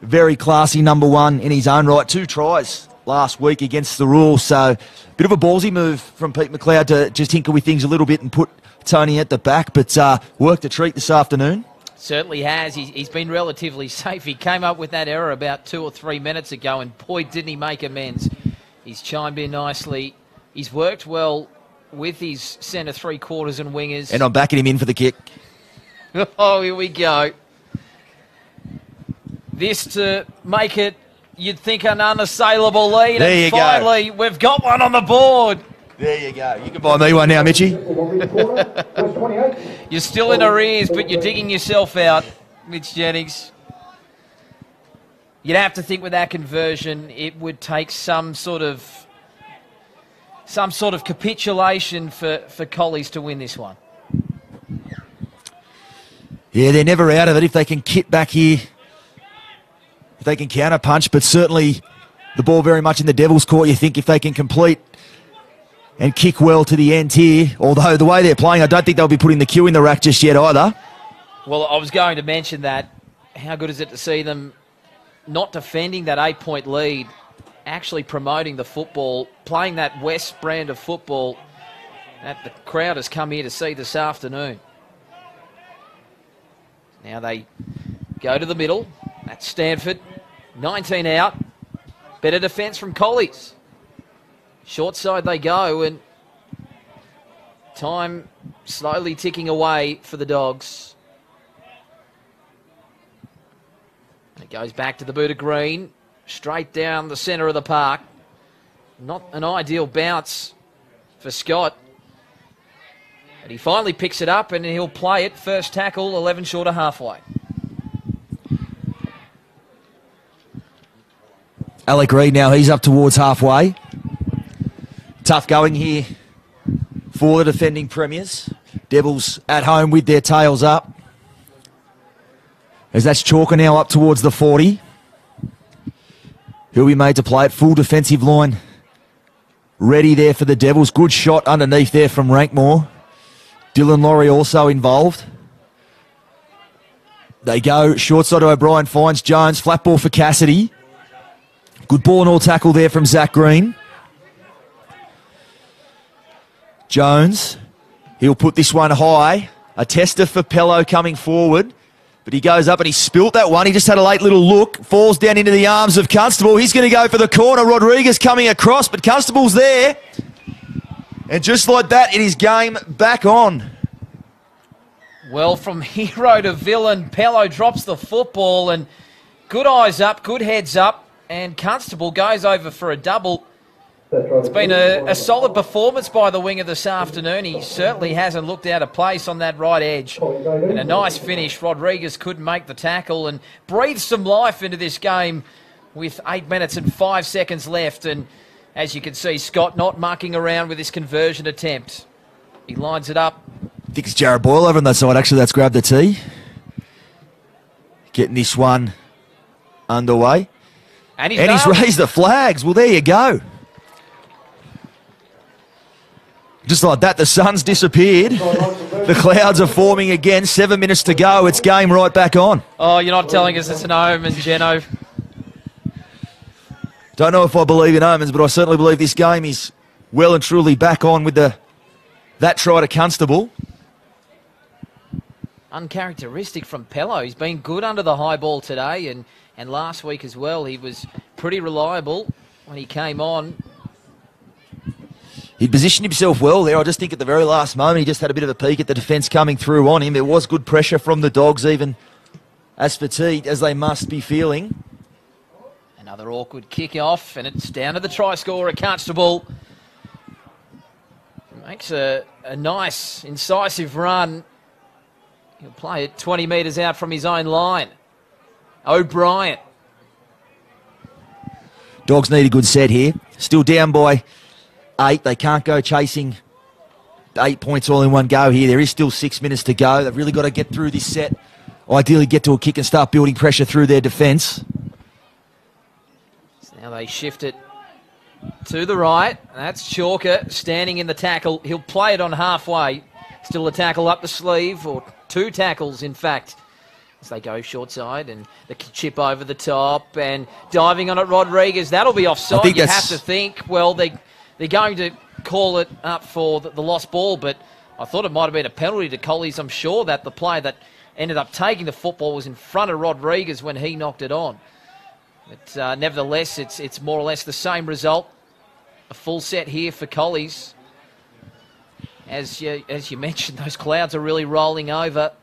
very classy number one in his own right. 2 tries last week against the rules, so a bit of a ballsy move from Pete McLeod to just tinker with things a little bit and put Tony at the back, but worked a treat this afternoon. Certainly has. He's been relatively safe. He came up with that error about 2 or 3 minutes ago, and boy, didn't he make amends. He's chimed in nicely. He's worked well with his centre three-quarters and wingers. And I'm backing him in for the kick. Oh, here we go. This to make it, you'd think, an unassailable lead. There and you finally, we've got one on the board. There you go. You can buy me one now, Mitchy. You're still in arrears, but you're digging yourself out, Mitch Jennings. You'd have to think with that conversion, it would take some sort of capitulation for Collies to win this one. Yeah, they're never out of it if they can kit back here. If they can counter punch, but certainly the ball very much in the Devils' court. You think if they can complete and kick well to the end here, although the way they're playing, I don't think they'll be putting the cue in the rack just yet either. Well, I was going to mention that. How good is it to see them not defending that 8-point lead, actually promoting the football, playing that West brand of football that the crowd has come here to see this afternoon. Now they go to the middle. That's Stanford. 19 out. Better defence from Collies. Short side they go, and time slowly ticking away for the Dogs. It goes back to the boot of green, straight down the centre of the park. Not an ideal bounce for Scott. But he finally picks it up, and he'll play it. First tackle, 11 short of halfway. Alec Reid now, he's up towards halfway. Tough going here for the defending premiers. Devils at home with their tails up. As that's Chalker now up towards the 40. He'll be made to play it. Full defensive line ready there for the Devils. Good shot underneath there from Rankmore. Dylan Laurie also involved. They go short side to O'Brien, finds Jones. Flat ball for Cassidy. Good ball and all tackle there from Zach Green. Jones, he'll put this one high. A tester for Pello coming forward. But he goes up and he spilt that one. He just had a late little look. Falls down into the arms of Constable. He's going to go for the corner. Rodriguez coming across, but Constable's there. And just like that, it is game back on. Well, from hero to villain, Pello drops the football, and good eyes up, good heads up, and Constable goes over for a double. It's been a solid performance by the winger this afternoon. He certainly hasn't looked out of place on that right edge. And a nice finish. Rodriguez couldn't make the tackle and breathed some life into this game with 8 minutes and 5 seconds left. And as you can see, Scott not mucking around with this conversion attempt. He lines it up. I think it's Jared Boyle over on that side. Actually, that's grabbed the tee. Getting this one underway. And he's raised the flags. Well, there you go. Just like that, the sun's disappeared. The clouds are forming again. 7 minutes to go. It's game right back on. Oh, you're not telling us it's an omen, Geno. Don't know if I believe in omens, but I certainly believe this game is well and truly back on with that try to Constable. Uncharacteristic from Pello. He's been good under the high ball today and last week as well. He was pretty reliable when he came on. He'd positioned himself well there. I just think at the very last moment he just had a bit of a peek at the defence coming through on him. There was good pressure from the Dogs, even as fatigued as they must be feeling. Another awkward kick off, and it's down to the try scorer, Constable. Makes a nice, incisive run. He'll play it 20 metres out from his own line. O'Brien. Dogs need a good set here. Still down by 8. They can't go chasing 8 points all in one go here. There is still 6 minutes to go. They've really got to get through this set. Ideally get to a kick and start building pressure through their defence. So now they shift it to the right. That's Chalker standing in the tackle. He'll play it on halfway. Still a tackle up the sleeve, or 2 tackles in fact, as they go short side, and the chip over the top and diving on it, Rodriguez. That'll be offside. You have to think, well, they're going to call it up for the lost ball, but I thought it might have been a penalty to Collies. I'm sure that the player that ended up taking the football was in front of Rodriguez when he knocked it on. But nevertheless, it's more or less the same result. A full set here for Collies. As you mentioned, those clouds are really rolling over.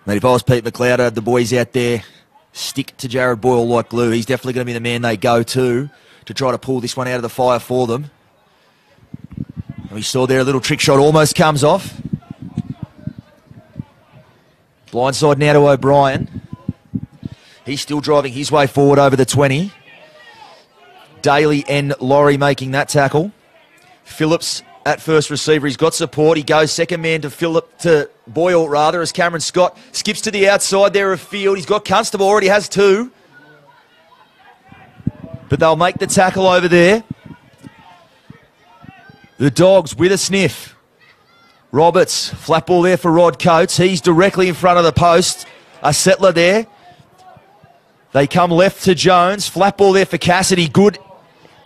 Mate, if I was Pete McLeod, I'd have the boys out there stick to Jared Boyle like glue. He's definitely going to be the man they go to try to pull this one out of the fire for them. And we saw there a little trick shot almost comes off. Blindside now to O'Brien. He's still driving his way forward over the 20. Daly and Laurie making that tackle. Phillips at first receiver. He's got support. He goes second man to Boyle, rather, as Cameron Scott skips to the outside there of field. He's got Constable, already has 2. But they'll make the tackle over there. The Dogs with a sniff. Roberts, flat ball there for Rod Coates. He's directly in front of the post. A settler there. They come left to Jones. Flat ball there for Cassidy. Good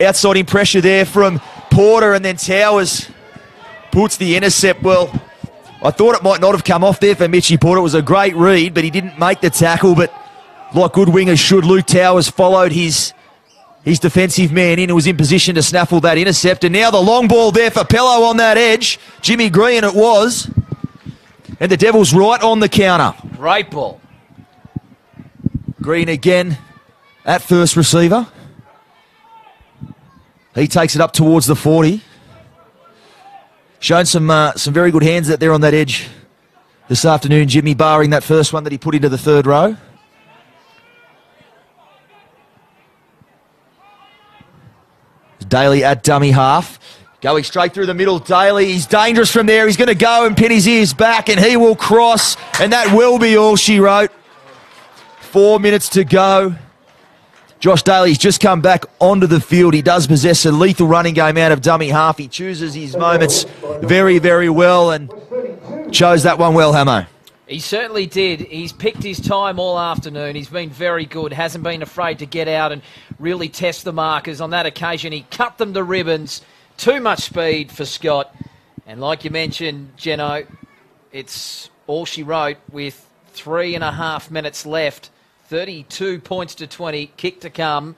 outside in pressure there from Porter, and then Towers puts the intercept. Well, I thought it might not have come off there for Mitchie Porter. It was a great read, but he didn't make the tackle. But like good wingers should, Luke Towers followed his defensive man in, who was in position to snaffle that intercept. And now the long ball there for Pello on that edge. Jimmy Green it was. And the Devils right on the counter. Great ball. Green again at first receiver. He takes it up towards the 40. Shown some very good hands out there on that edge this afternoon, Jimmy, barring that first one that he put into the third row. Daly at dummy half. Going straight through the middle, Daly. He's dangerous from there. He's going to go and pin his ears back, and he will cross, and that will be all she wrote. 4 minutes to go. Josh Daly's just come back onto the field. He does possess a lethal running game out of dummy half. He chooses his moments very, very well and chose that one well, Hamo. He certainly did. He's picked his time all afternoon. He's been very good. Hasn't been afraid to get out and really test the markers. On that occasion, he cut them to ribbons. Too much speed for Scott. And like you mentioned, Geno, it's all she wrote with 3.5 minutes left. 32 points to 20. Kick to come.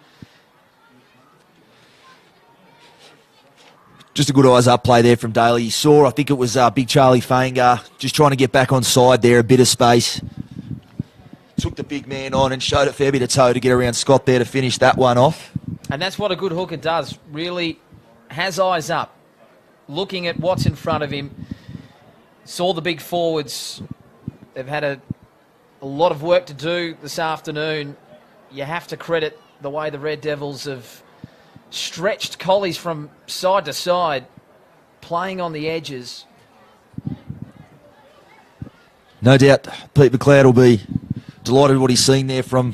Just a good eyes up play there from Daly. You saw, I think it was Big Charlie Fanger just trying to get back on side there, a bit of space. Took the big man on and showed a fair bit of toe to get around Scott there to finish that one off. And that's what a good hooker does. Really has eyes up, looking at what's in front of him. Saw the big forwards. They've had a lot of work to do this afternoon. You have to credit the way the Red Devils have stretched Collies from side to side, playing on the edges. No doubt Pete McLeod will be delighted with what he's seen there from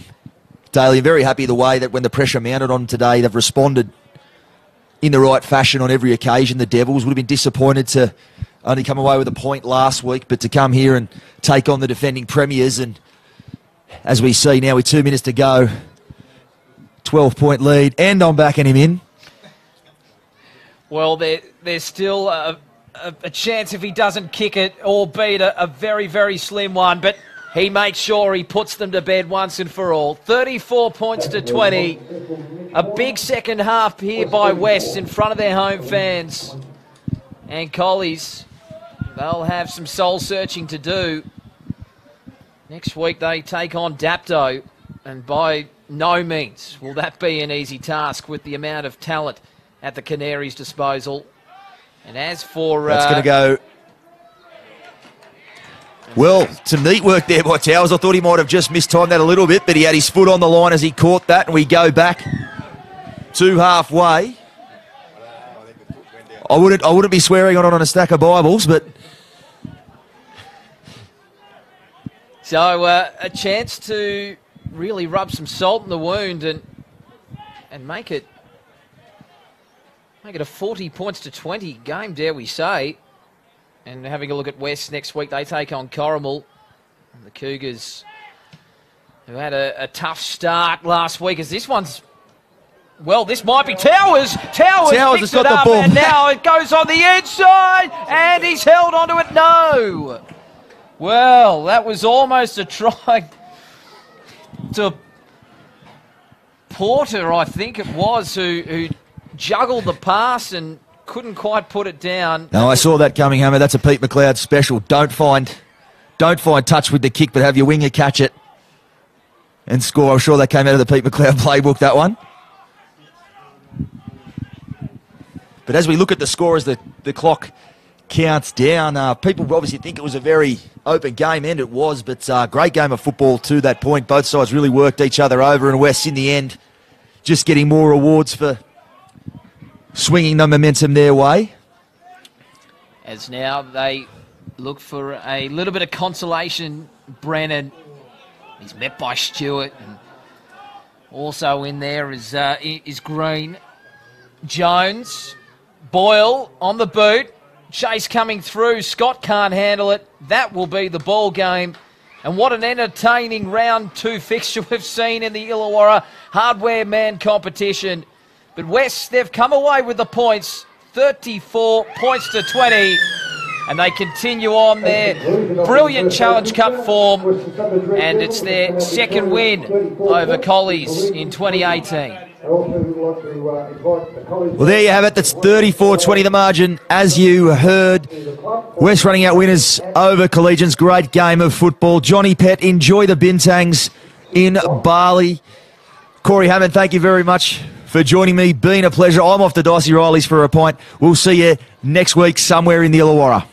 Daly. Very happy the way that when the pressure mounted on today, they've responded in the right fashion on every occasion. The Devils would have been disappointed to only come away with a point last week, but to come here and take on the defending premiers, and as we see now with 2 minutes to go, 12-point lead, and I'm backing him in. Well, there's still a chance if he doesn't kick it, albeit a very, very slim one. But he makes sure he puts them to bed once and for all. 34 points to 20. A big second half here by West in front of their home fans. And Collies, they'll have some soul-searching to do. Next week they take on Dapto, and by no means will that be an easy task with the amount of talent at the Canaries' disposal. And as for... That's going to go... Well, some neat work there by Towers. I thought he might have just mistimed that a little bit, but he had his foot on the line as he caught that, and we go back to halfway. I wouldn't be swearing on a stack of Bibles, but... So a chance to really rub some salt in the wound and make it a 40 points to 20 game, dare we say. And having a look at West next week, they take on Corrimal. And the Cougars, who had a tough start last week, as this one's... Well, this might be Towers. Towers has got up, the ball. And now it goes on the inside, and he's held onto it. No. Well, that was almost a try to Porter, I think it was, who juggled the pass and couldn't quite put it down. No, I saw that coming, Hammer. That's a Pete McLeod special. Don't find touch with the kick, but have your winger catch it and score. I'm sure that came out of the Pete McLeod playbook, that one. But as we look at the score as the clock counts down, people obviously think it was a very open game, and it was, but great game of football to that point. Both sides really worked each other over, and West in the end just getting more awards for swinging the momentum their way. As now they look for a little bit of consolation. Brennan, he's met by Stewart, and also in there is Green. Jones, Boyle on the boot. Chase coming through. Scott can't handle it. That will be the ball game. And what an entertaining round 2 fixture we've seen in the Illawarra Hardware Man competition. But West, they've come away with the points. 34 points to 20. And they continue on their brilliant Challenge Cup form. And it's their second win over Collies in 2018. Well, there you have it. That's 34-20 the margin. As you heard, West running out winners over Collegians. Great game of football. Johnny Pett, enjoy the Bintangs in Bali. Corey Hammond, thank you very much for joining me. Been a pleasure. I'm off to Dicey Riley's for a pint. We'll see you next week somewhere in the Illawarra.